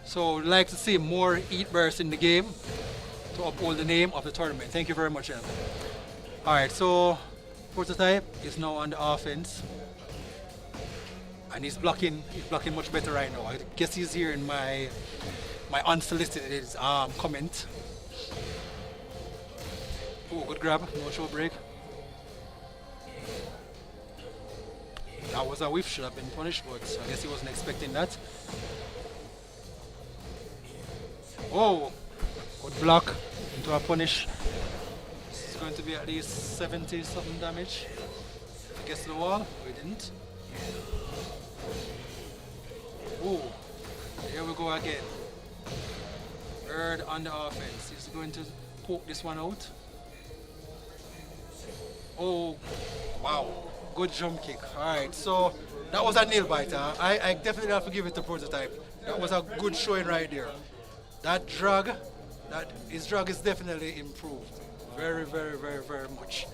So I'd like to see more Heat Burst in the game to uphold the name of the tournament. Thank you very much, gentlemen. Alright, so Prototype is now on the offense. And he's blocking much better right now. I guess he's hearing my unsolicited comment. Oh, good grab, no show break. That was a whiff, should have been punished, but I guess he wasn't expecting that. Oh, good block into a punish. This is going to be at least 70 something damage. Against the wall, we didn't. Oh, here we go again. Bird on the offense. He's going to poke this one out. Oh, wow. Good jump kick. Alright, so that was a nail biter. I definitely have to give it to Prototype. That was a good showing right there. That drag, his drag is definitely improved. Very, very, very, very much.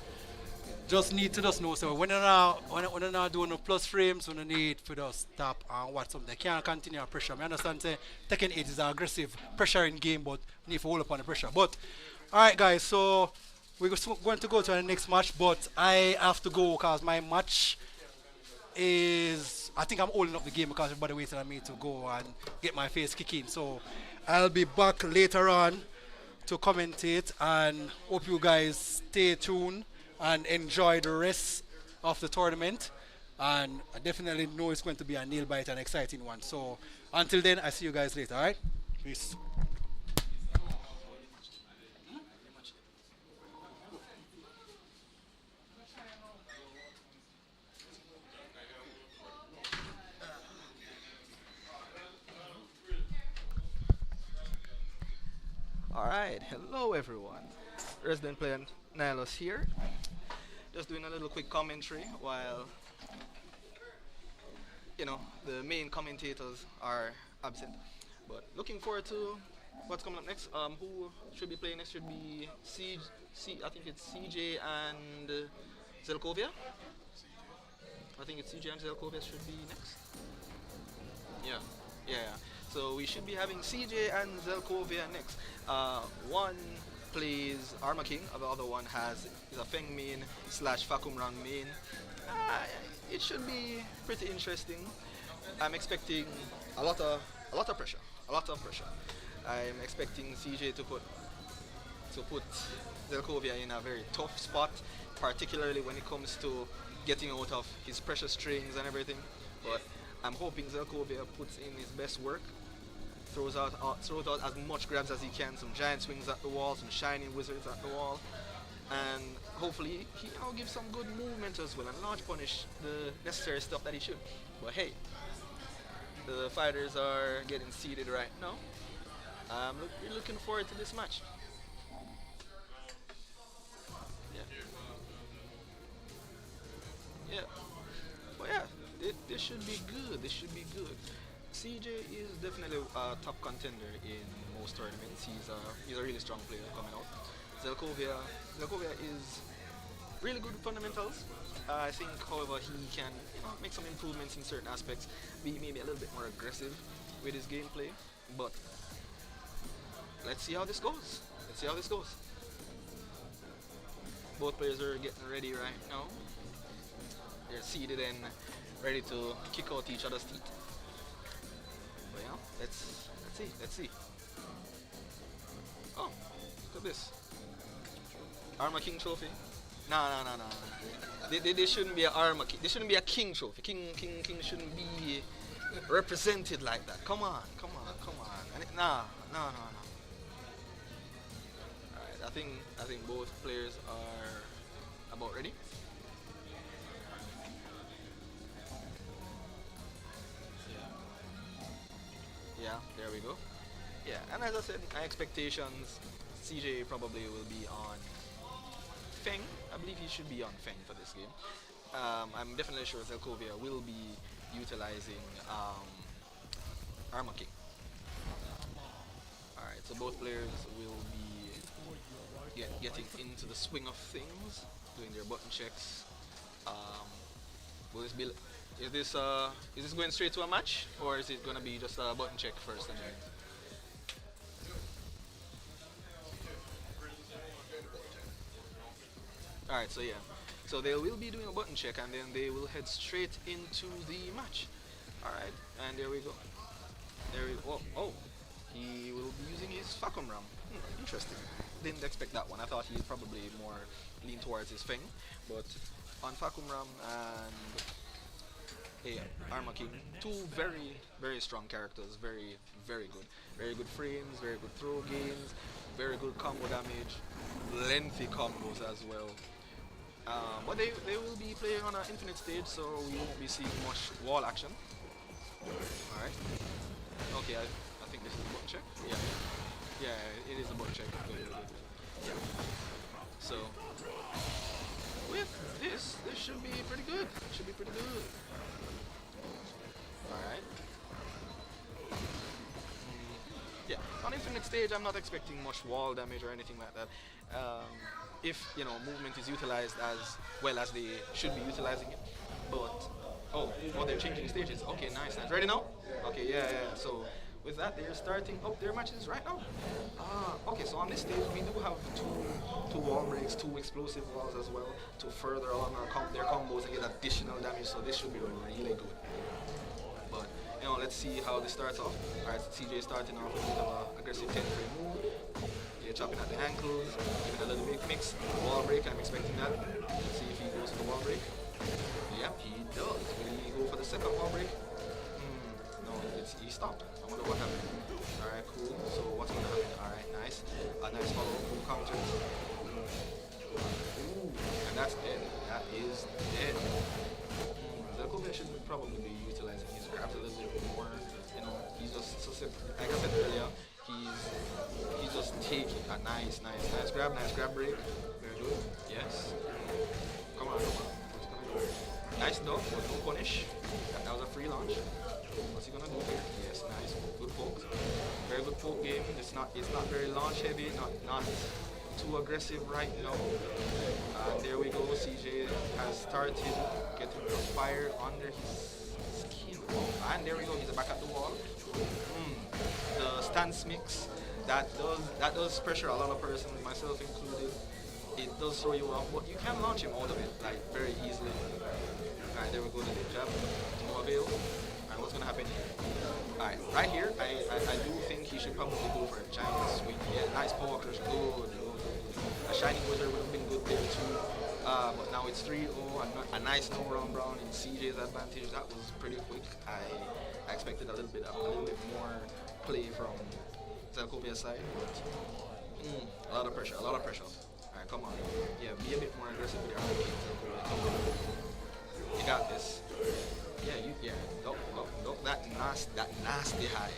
Just need to just know, so when you're not doing the plus frames, when you need to just stop and watch something, they can't continue to pressure. I understand say Tekken 8 is an aggressive pressuring game, but you need to hold up on the pressure. But alright guys, so we're going to go to the next match, but I have to go because my match is, I think I'm holding up the game because everybody waiting on me to go and get my face kicking. So I'll be back later on to commentate and hope you guys stay tuned and enjoy the rest of the tournament. And I definitely know it's going to be a nail bite and exciting one. So until then, I see you guys later, alright? Peace. Alright, hello everyone. Resident Player Nihilus here. Just doing a little quick commentary while, the main commentators are absent. But looking forward to what's coming up next. Who should be playing next should be I think it's CJ and Zelkovia. I think it's CJ and Zelkovia should be next. Yeah. So we should be having CJ and Zelkovia next. One plays Arma King, the other one is a Feng main slash Fakumran main. Uh, it should be pretty interesting. I'm expecting a lot of a lot of pressure, a lot of pressure. I'm expecting CJ to put Zelkovia in a very tough spot, particularly when it comes to getting out of his pressure strings and everything. But I'm hoping Zelkovia puts in his best work, throws out as much grabs as he can, some giant swings at the wall, some shining wizards at the wall, and hopefully he gives some good movement as well and launch punish the necessary stuff that he should. But hey, the fighters are getting seated right now. We're looking forward to this match. Yeah, yeah. But yeah, this should be good. This should be good. CJ is definitely a top contender in most tournaments. He's a really strong player coming out. Zelkovia Zelkovia is really good fundamentals. I think, however, he can make some improvements in certain aspects, be maybe a little bit more aggressive with his gameplay. But let's see how this goes. Let's see how this goes. Both players are getting ready right now. They're seated and ready to kick out each other's teeth. But yeah, let's see. Oh, look at this. Armor King trophy. No. They shouldn't be an Armor King. They shouldn't be a King trophy. King shouldn't be represented like that. Come on. And no. Alright, I think both players are about ready. Yeah, there we go. Yeah, and as I said, my expectations, CJ probably will be on Feng. I believe he should be on Feng for this game. I'm definitely sure Zelkovia will be utilizing Armor King. Alright, so both players will be getting into the swing of things, doing their button checks. Um, will this be, is this going straight to a match, or is it going to be just a button check first and then? Alright, so yeah. So they will be doing a button check and then they will head straight into the match. Alright, and there we go. Oh, he will be using his Facom Ram. Interesting. Didn't expect that one. I thought he'd probably more lean towards his Feng. But on Facom Ram and Arma King, two very, very strong characters. Very, very good. Very good frames, very good throw games, very good combo damage, lengthy combos as well. But they will be playing on an infinite stage, so we won't be seeing much wall action. Alright. Okay, I think this is a button check. Yeah, it is a button check. Good. Yeah. So, with this should be pretty good. Should be pretty good. Alright. Yeah, on infinite stage, I'm not expecting much wall damage or anything like that. If movement is utilized as well as they should be utilizing it. But they're changing stages. Okay, nice. Ready now? Okay, yeah. So with that, they're starting up their matches right now. Okay, so on this stage, we do have two wall breaks, two explosive walls as well to further along their combos and get additional damage. So this should be really good. But let's see how this starts off. Alright, so CJ starting off with a bit of an aggressive 10-frame move. Yeah, chopping at the ankles, giving a little bit mix. Wall break, I'm expecting that. Let's see if he goes for the wall break. Yep, he does. Will he go for the second wall break? No, he stopped. I wonder what happened. Alright, cool. So what's gonna happen? Alright, nice. A nice follow-up, cool counter. Ooh, and that's dead. That is dead. Zelkovia should probably be utilizing his grabs a little bit more. He's just so simple. Like I said earlier, he's just taking a nice grab break. Very good. Yes. Come on. What's he gonna do? Nice dog, but no punish. That was a free launch. What's he gonna do here? Yes, nice. Good poke. Very good poke game. It's not very launch heavy, not too aggressive right now. And there we go. CJ has started getting the fire under his skin. And there we go. He's back at the wall. the stance mix that does pressure a lot of persons, myself included. It does throw you off, but you can launch him out of it like very easily. Alright, there we go, the lip jab. No avail. Alright, what's gonna happen here? Alright, right here, I do think he should probably go for a giant swing. Yeah, nice power crush. Good. A shining wizard would have been good there too. But now it's 3-0. A nice no round brown in CJ's advantage. That was pretty quick. I expected a little bit more play from Zelkopia's side, but a lot of pressure, a lot of pressure. Alright, come on. Yeah, be a bit more aggressive with your hard kick, Zelkopia. Come on. You got this. Yeah. Look, that nasty high.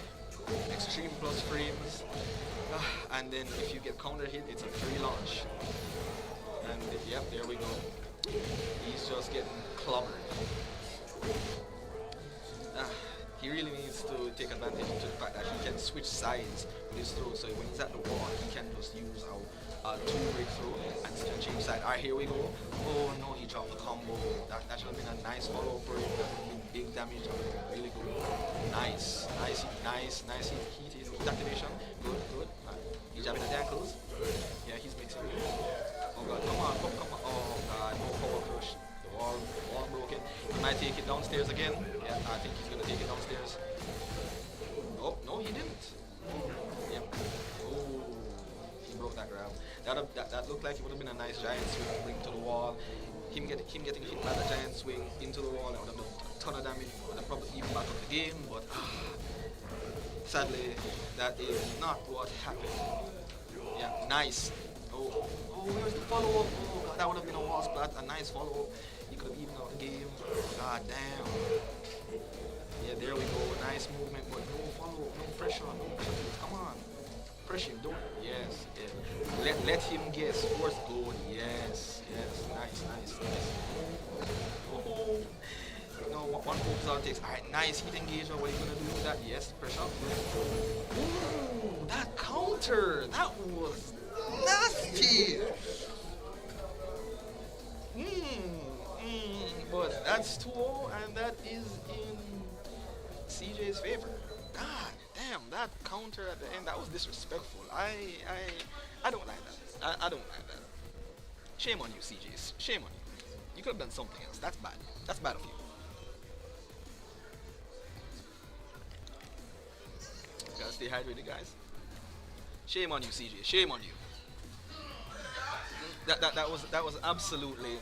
Extreme plus frames. And then if you get counter hit, it's a free launch. And yep, there we go. He's just getting clobbered. He really needs to take advantage of the fact that he can switch sides with his throw. So when he's at the wall, he can just use a two breakthrough and still change side. Alright, here we go. Oh no, he dropped the combo. That should have been a nice follow for him. That would have been big damage. That would have been really good. Nice heat activation. Good. He's jabbing at the ankles. Yeah, he's mixing. Oh god, come on. Oh god, no power crush. The wall broken. He might take it downstairs again. Yeah, I think he's gonna take it downstairs. Oh no, he didn't. Yep. Oh, he broke that grab. That looked like it would have been a nice giant swing to bring to the wall. Him getting hit by the giant swing into the wall, that would have done a ton of damage. Would have probably even back up the game, but sadly, that is not what happened. Yeah, nice. Oh, where's the follow-up? Oh god, that would have been a wall splat, a nice follow-up. He could have evened out the game. God damn. Yeah, there we go. Nice movement, but no follow-up, no pressure, Come on. Pressure him, don't. Yes. Let him guess. Fourth goal. Yes. Nice. Oh. No, one focus all it takes. Alright, nice heat engagement. What are you gonna do with that? Yes, pressure. Ooh, that counter. That was nasty. But that's 2-0, and that is in CJ's favor. God damn, that counter at the end, that was disrespectful. I don't like that. I don't like that. Shame on you, CJ. Shame on you. You could have done something else. That's bad. That's bad of you. Gotta stay hydrated, guys. Shame on you, CJ. Shame on you. That was absolutely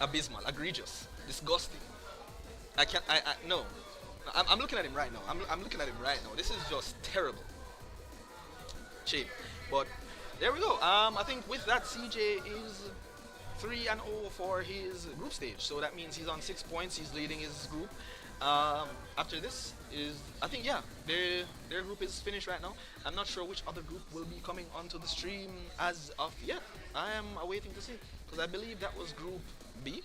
abysmal, egregious, disgusting. No. I'm looking at him right now. I'm looking at him right now. This is just terrible. Shame. But there we go. I think with that, CJ is 3-0 for his group stage. So that means he's on 6 points. He's leading his group. After this is, I think, yeah, their group is finished right now. I'm not sure which other group will be coming onto the stream as of yet. I am awaiting to see, because I believe that was Group B.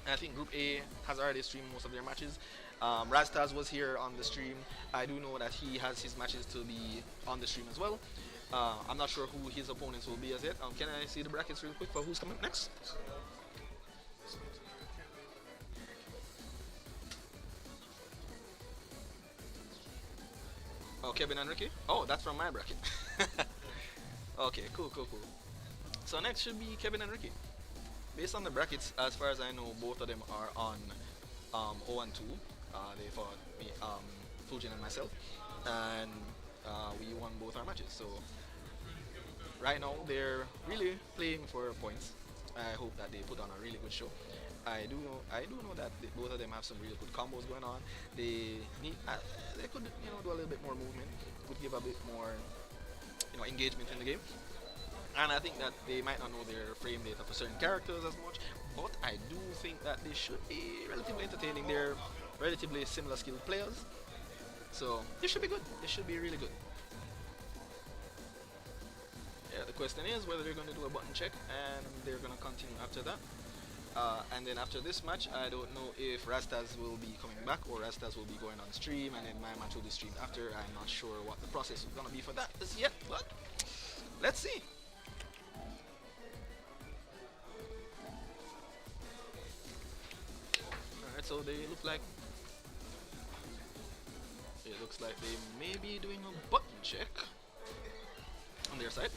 And I think Group A has already streamed most of their matches. Rastaz was here on the stream. I do know that he has his matches to be on the stream as well. I'm not sure who his opponents will be as yet. Can I see the brackets real quick for who's coming up next? Oh, Kevin and Ricky? Oh, that's from my bracket. Okay, cool. So next should be Kevin and Ricky. Based on the brackets, as far as I know, both of them are on 0-2. They fought me, Fujin and myself, and we won both our matches. So right now they're really playing for points. I hope that they put on a really good show. I do know that both of them have some really good combos going on. They need, they could do a little bit more movement, could give a bit more engagement in the game. And I think that they might not know their frame data for certain characters as much, but I do think that they should be relatively entertaining. They're relatively similar skilled players, so this should be good. This should be really good. Yeah, the question is whether they're going to do a button check and they're going to continue after that. And then after this match, I don't know if Rastas will be coming back or Rastas will be going on stream, and then my match will be streamed after. I'm not sure what the process is going to be for that as yet, but let's see. Alright, so they look like It looks like they may be doing a button check on their side.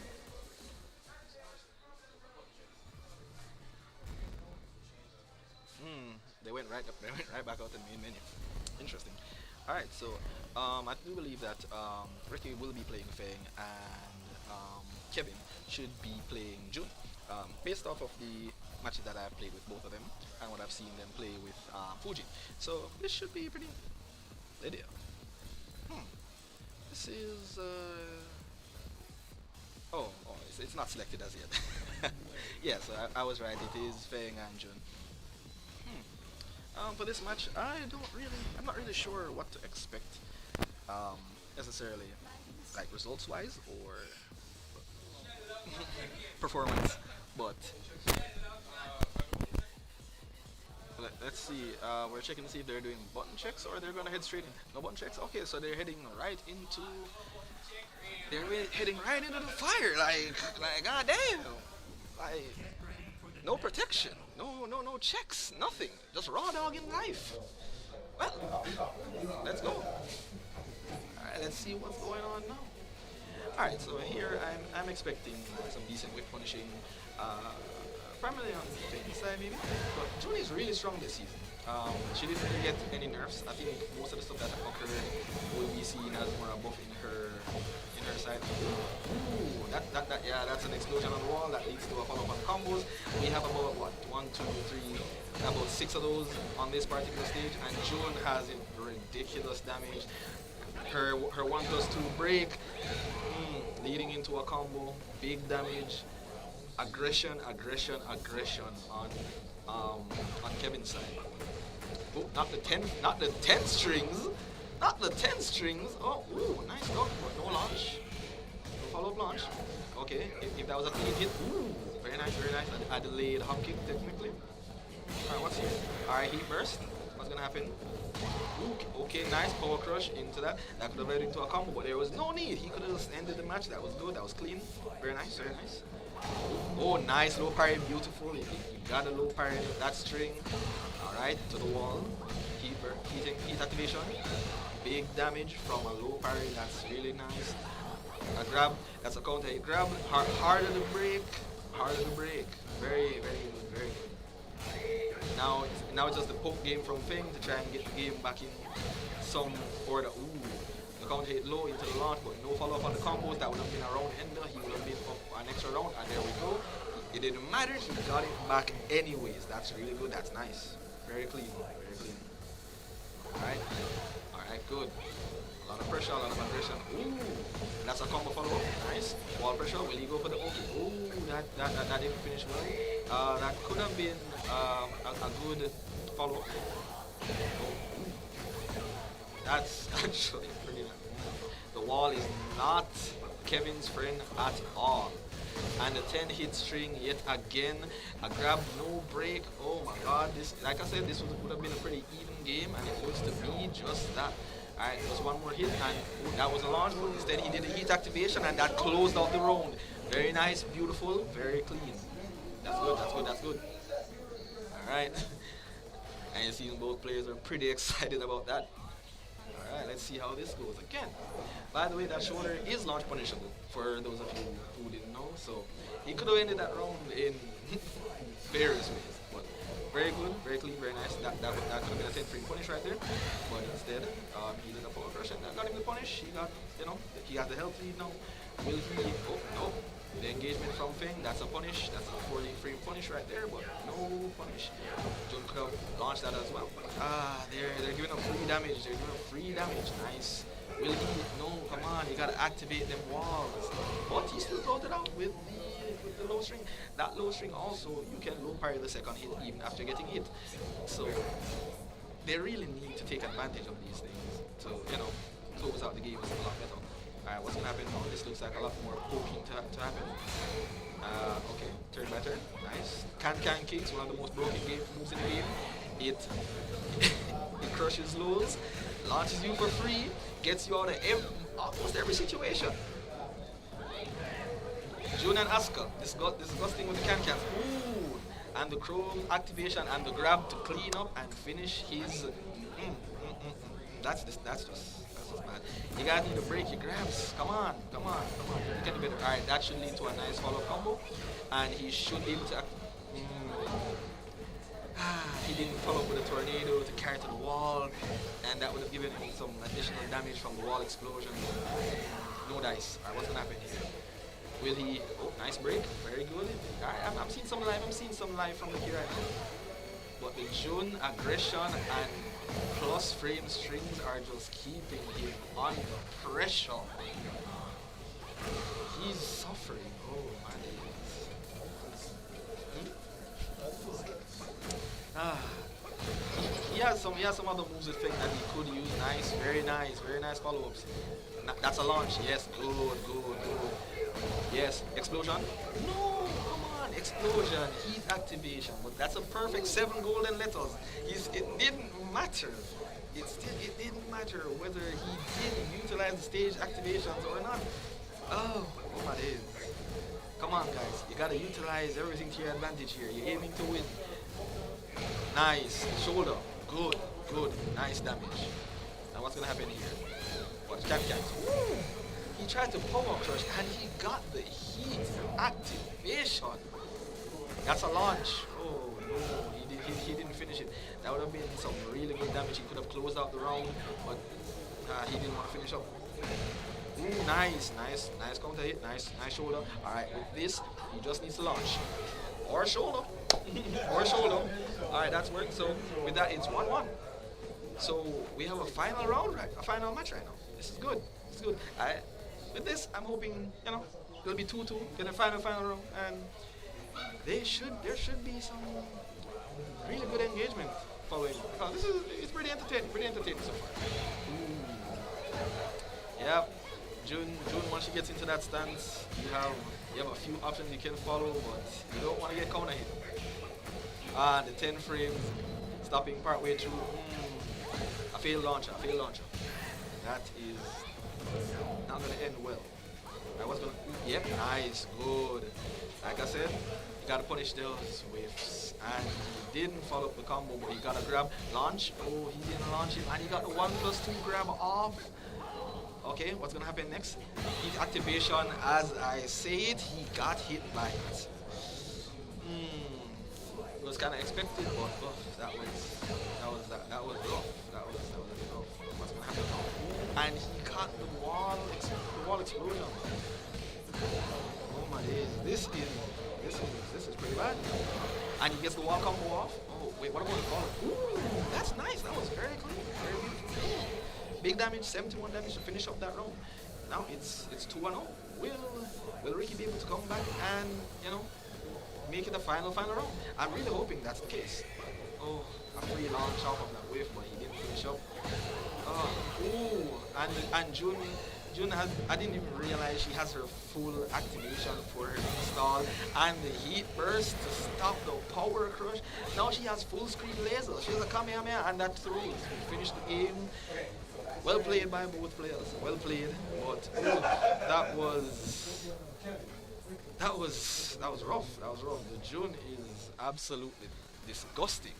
Hmm. They went right up. They went right back out the main menu. Interesting. All right. So I do believe that Ricky will be playing Feng and Kevin should be playing Jun. Based off of the matches that I've played with both of them and what I've seen them play with Fuji. So this should be pretty ideal. Hmm. This is it's not selected as yet. Yeah, so I was right. It is Feng and Jun. For this match, I'm not really sure what to expect necessarily, like results-wise or performance. But let's see. We're checking to see if they're doing button checks or they're gonna head straight in. No button checks. Okay, so they're heading right into. Heading right into the fire. Like goddamn. Like no protection. No checks. Nothing. Just raw dog in life. Well, let's go. Alright, let's see what's going on now. Alright, so here I'm expecting some decent whip punishing. Primarily on the defense side maybe. But June is really strong this season. She didn't really get any nerfs. I think most of the stuff that occurred will be seen as more a buff in her side. Ooh, yeah, that's an explosion on the wall that leads to a follow-up on combos. We have about what, 1, 2, 3, about 6 of those on this particular stage, and June has ridiculous damage. Her 1+2 break, leading into a combo, big damage, aggression on Kevin's side. Oh, not the 10 strings. Not the 10 strings. Oh, ooh, nice dog, but no launch. No follow-up launch. Okay, if that was a clean hit, ooh, very nice, very nice. A delayed hop kick, technically. Alright, what's here? Alright, Heat Burst. What's gonna happen? Ooh, okay, nice power crush into that. That could have led into a combo, but there was no need. He could have just ended the match. That was good, that was clean. Very nice, very nice. Oh, nice low parry, beautiful. You got a low parry with that string. Alright, to the wall. Heat activation. Big damage from a low parry, that's really nice. A grab, that's a counter hit grab. Harder to break. Very good, very good. Now it's just the poke game from Feng to try and get the game back in some order. Ooh, the counter hit low into the launch, but no follow up on the combos. That would have been a round ender. He would have been up an extra round, and there we go. It didn't matter, he got it back anyways. That's really good, that's nice. Very clean, very clean. Alright, good. A lot of pressure, a lot of aggression. Ooh, that's a combo follow-up. Nice. Wall pressure. Will he go for the okay? Ooh, that didn't finish well. That could have been a good follow-up. Oh, that's actually pretty nice. The wall is not Kevin's friend at all. And the 10 hit string yet again. A grab, no break. Oh my god, this, like I said, this would have been a pretty even game, and it was to be just that. Alright, it was one more hit, and that was a launch, but instead he did a heat activation, and that closed out the round. Very nice, beautiful, very clean. That's good. Alright. And you see both players are pretty excited about that. Alright, let's see how this goes again. By the way, that shoulder is launch punishable, for those of you who didn't know, so he could have ended that round in various ways. But very good, very clean, very nice. That could have been a 10 frame punish right there. But instead, he did a power crush and that got him the punish. He got the health lead now. Will he, oh no. The engagement from Feng, that's a punish. That's a 40 frame punish right there, but no punish. Jun could have launched that as well. But they're giving up free damage. They're giving up free damage. Nice. Will he? No, come on. You gotta activate them walls. But he still closed it out with the low string. That low string also, you can low parry the second hit even after getting hit. So they really need to take advantage of these things to, close out the game a lot better. Alright, what's gonna happen now? This looks like a lot more poking to happen. Okay, turn by turn. Nice. Can kicks, one of the most broken moves in the game. It crushes lows, launches you for free, gets you out of almost every situation. June and Asuka, disgusting with the can. Ooh, and the chrome activation and the grab to clean up and finish his. That's just nice. man. You gotta need to break your grabs. Come on, come on, come on. You can do better. Alright, that should lead to a nice follow combo. And he should be able to he didn't follow up with a tornado to carry to the wall, and that would have given him some additional damage from the wall explosion. No dice. Alright, what's gonna happen here? Will he? Oh, nice break. Very good. Alright, I'm seeing some live. I'm seeing some live from the key right now. But the June aggression and plus frame strings are just keeping him under pressure. He's suffering. Oh my days. Ah. He has some other moves with Fake that he could use. Nice, very nice follow-ups. That's a launch. Yes, good. Yes, explosion. No, come on, explosion, heat activation. But that's a perfect 7 golden letters. It didn't matter. It didn't matter whether he did utilize the stage activations or not. Oh my days. Come on, guys. You gotta utilize everything to your advantage here. You're aiming to win. Nice. Shoulder. Good. Nice damage. Now what's gonna happen here? Watch Jab Jabs. He tried to power crush and he got the heat activation. That's a launch. Oh no, he didn't finish it. That would have been some really good damage. He could have closed out the round, but he didn't want to finish up. Ooh, nice counter hit, nice shoulder. Alright, with this, he just needs to launch. Or shoulder. Or shoulder. Alright, that's worked. So with that, it's 1-1. So we have a final round, right? A final match right now. This is good. Alright. With this, I'm hoping, it'll be 2-2 in the final round, and there should be some really good engagement following. It's pretty entertaining so far. Ooh. Yep. June, once she gets into that stance, you have a few options you can follow, but you don't want to get counter hit. The 10 frames, stopping partway through. A failed launcher. That is not gonna end well. Yep, nice, good. Like I said, you gotta punish those whiffs. And he didn't follow up the combo, but he got a grab, launch. Oh, he didn't launch it, and he got the 1+2 grab off. Okay, what's gonna happen next? Heat activation, as I said, he got hit by it. It was kind of expected, but that was rough. That was rough. What's gonna happen now? And he got the wall explosion. Oh my days, this is pretty bad. And he gets the wall combo off. Oh wait, what am I gonna call it? Ooh, that's nice. That was very clean, very beautiful. Big damage, 71 damage to finish up that round. Now it's 2-0. Will Ricky be able to come back and make it a final round? I'm really hoping that's the case. Oh, a free launch off of that wave, but he didn't finish up. And June I didn't even realize she has her full activation for her install and the heat burst to stop the power crush. Now she has full screen laser. She has a Kamehameha and that throws. We finished the game. Well played by both players. Well played, but that was rough. The June is absolutely disgusting.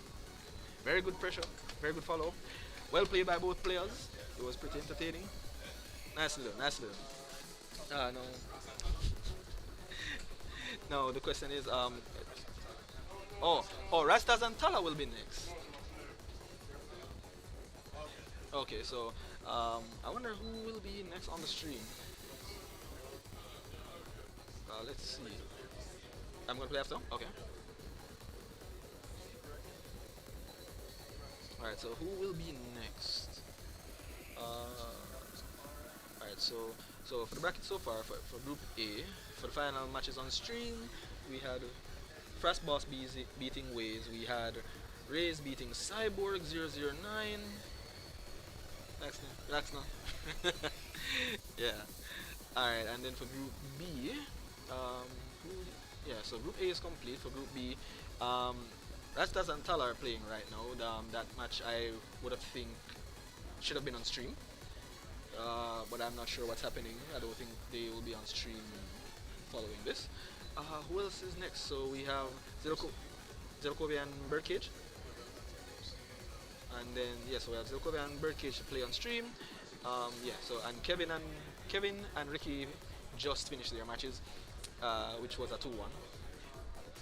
Very good pressure, very good follow-up. Well played by both players. It was pretty entertaining. Nice little. No. No, the question is, Rastas and Tala will be next. Okay, so, I wonder who will be next on the stream. Let's see. I'm gonna play after? Okay. Alright, so who will be next? Alright, so for the bracket so far, for Group A, for the final matches on stream, we had Frost Boss beating Waze, we had Raze beating Cyborg 009. Relax now. Yeah. Alright, and then for Group B, so Group A is complete. For Group B, Rastas and Tala are playing right now. That match I would have think should have been on stream, but I'm not sure what's happening. I don't think they will be on stream following this. Who else is next? So we have Zerokovi and Birdcage. And then, so we have Zerokovi and Birdcage to play on stream. Yeah. So and Kevin and Ricky just finished their matches, which was a 2-1.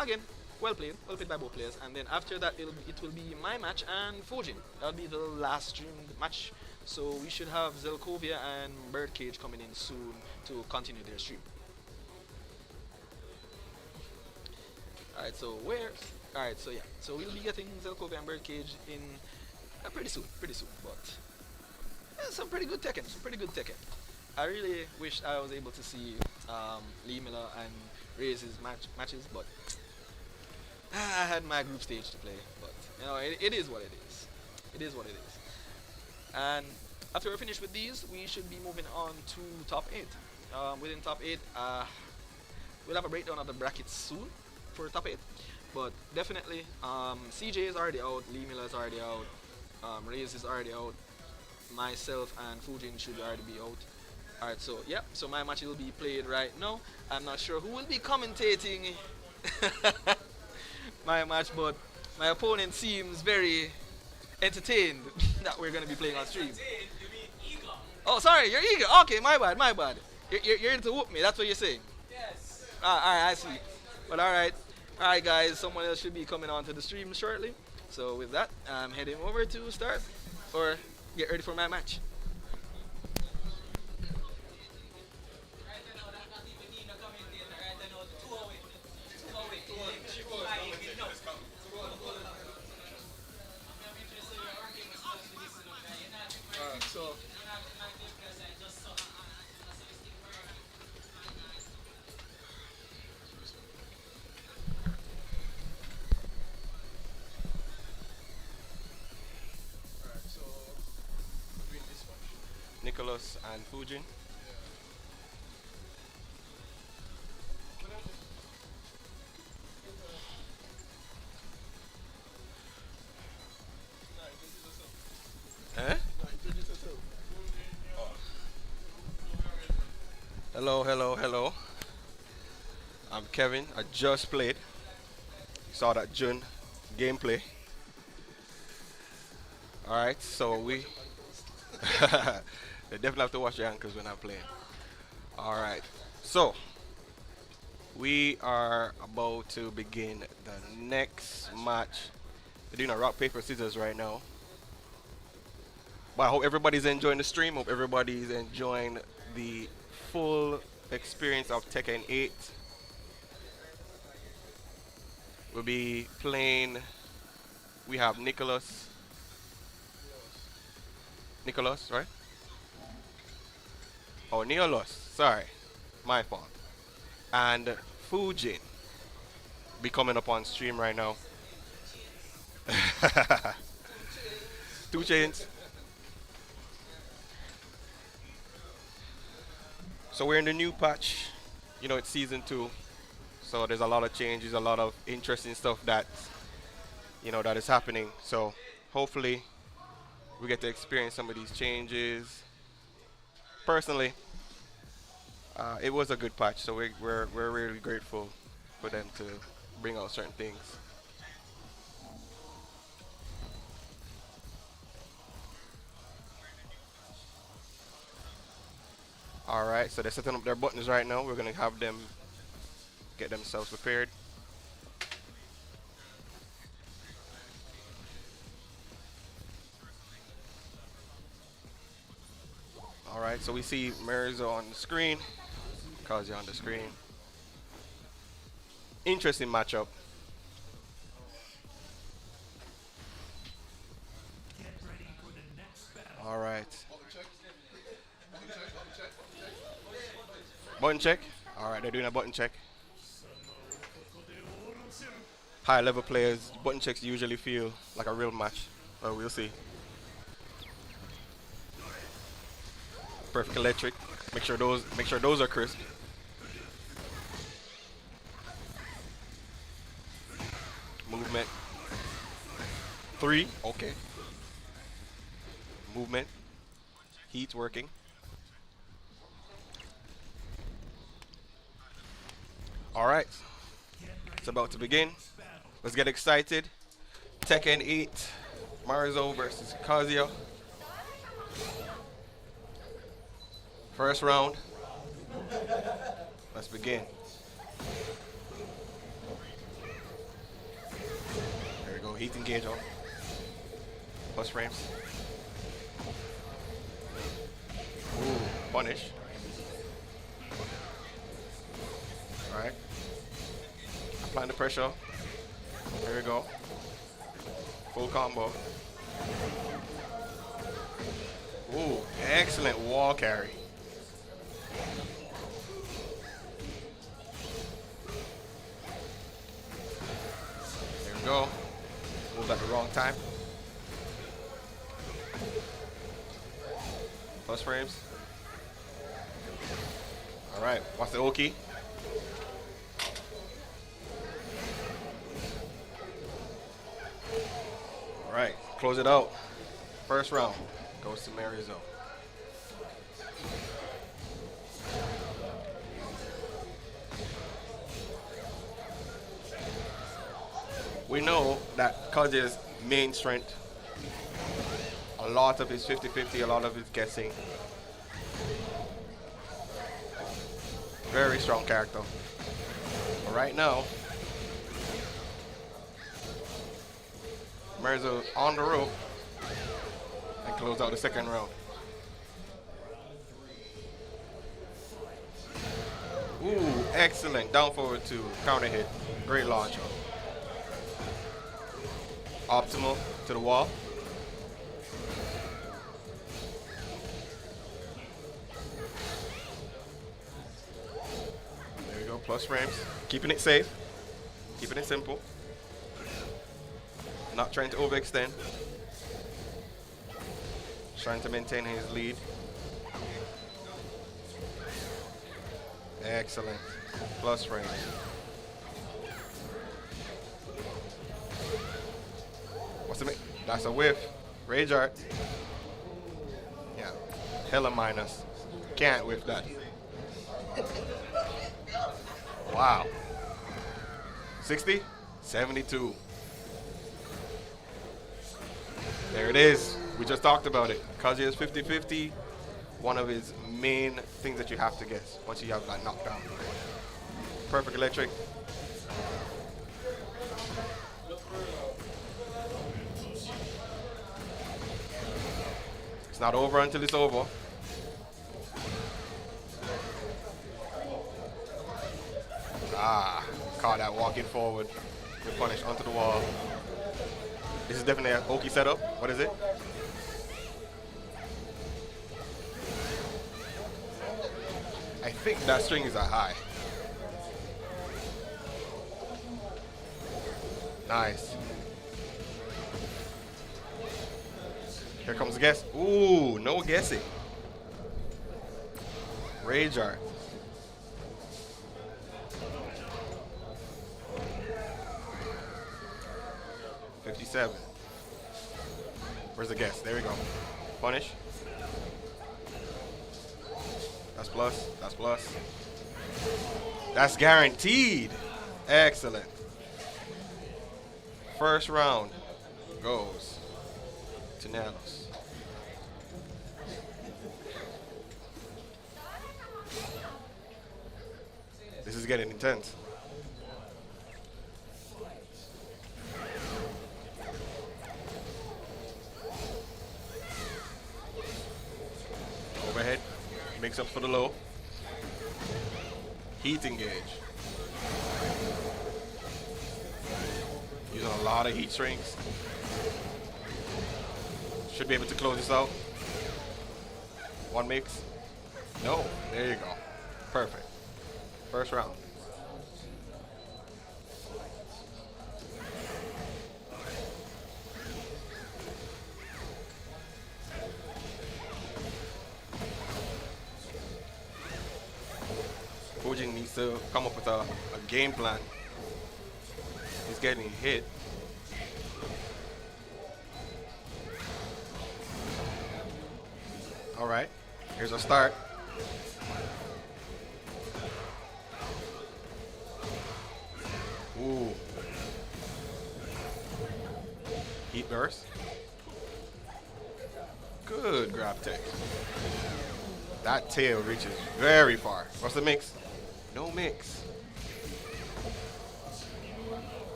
Again, well played by both players. And then after that, it will be my match and Fujin. That'll be the last streamed match. So we should have Zelkovia and Birdcage coming in soon to continue their stream. All right. So where? All right. So yeah. So we'll be getting Zelkovia and Birdcage in pretty soon. Pretty soon. But some pretty good Tekken. Some pretty good Tekken. I really wish I was able to see Lee Miller and Reyes' matches, but I had my group stage to play. But you know, it is what it is. It is what it is. And after we're finished with these, we should be moving on to top eight. Within top eight, we'll have a breakdown of the brackets soon for top eight. But definitely, CJ is already out, Lee Miller is already out, Reyes is already out, myself and Fujin should already be out. Alright, so yeah, so my match will be played right now. I'm not sure who will be commentating my match, but my opponent seems very entertained that we're going to be playing on stream. Oh, sorry, you're eager. Okay, my bad, my bad. You're into whoop me, that's what you're saying? Yes. Alright, I see. But alright guys, someone else should be coming onto the stream shortly. So with that, I'm heading over to start or get ready for my match. So Nicholas and Fujin. Eh? Hello, hello, hello. I'm Kevin. I just played. Saw that June gameplay. Alright, so we they definitely have to watch their ankles when I'm playing. Alright. So we are about to begin the next match. We're doing a rock, paper, scissors right now. But I hope everybody's enjoying the stream. Hope everybody's enjoying the full experience of Tekken 8. We'll be playing. We have Nicholas, right? Oh, Neolos. Sorry, my fault. And Fujin be coming up on stream right now. 2 Chainz. So we're in the new patch. You know, it's season 2. So there's a lot of changes, a lot of interesting stuff that, you know, that is happening. So hopefully we get to experience some of these changes. Personally, it was a good patch. So we're really grateful for them to bring out certain things. All right, so they're setting up their buttons right now. We're gonna have them get themselves prepared. All right, so we see Mirza on the screen, Kazi on the screen. Interesting matchup. All right. Button check. All right, they're doing a button check. High level players, button checks usually feel like a real match. Well, we'll see. Perfect electric. Make sure those are crisp. Movement. 3. Okay. Movement. Heat's working. All right. It's about to begin. Let's get excited. Tekken 8. Marzo versus Kazuya. First round. Let's begin. There we go. Heat engage on. Plus frames. Ooh, punish. Alright. Applying the pressure. There we go. Full combo. Ooh, excellent wall carry. There we go. Moved at the wrong time. Plus frames. Alright, watch the Oki. Alright, close it out. First round goes to Marizo. We know that Kaji's main strength, a lot of his 50-50, a lot of his guessing. Very strong character. But right now, Marizo on the rope and close out the second round. Ooh, excellent. Down forward two. Counter hit. Great launcher. Optimal to the wall. There we go. Plus frames. Keeping it safe. Keeping it simple. Not trying to overextend. Trying to maintain his lead. Excellent. Plus frames. What's the That's a whiff. Rage art. Yeah. Hella minus. Can't whiff that. Wow. 60? 72. There it is. We just talked about it. Kazuya's 50-50. One of his main things that you have to guess once you have that knockdown. Perfect electric. It's not over until it's over. Ah, caught that walking forward. Good punish onto the wall. This is definitely an Oki setup. What is it? I think that string is a high. Nice. Here comes the guess. Ooh, no guessing. Rage art. $57. Where's the guess? There we go. Punish. That's plus. That's plus. That's guaranteed. Excellent. First round goes to Nanos. This is getting intense. Overhead. Makes up for the low. Heat engage. Using a lot of heat strings. Should be able to close this out. One mix. No. There you go. Perfect. First round. Fujin needs to come up with a game plan. He's getting hit. All right, here's our start. Ooh. Heat burst. Good grab tech. That tail reaches very far. What's the mix? No mix.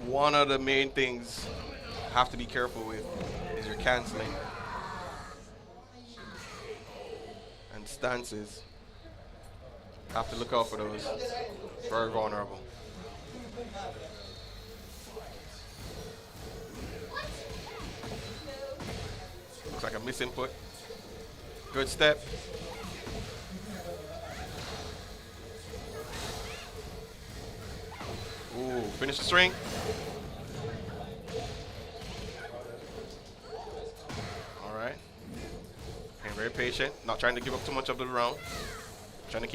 One of the main things you have to be careful with is your canceling and stances. Have to look out for those. Very vulnerable. Looks like a misinput. Good step. Ooh, finish the string. All right. Being very patient, not trying to give up too much of the round. Trying to keep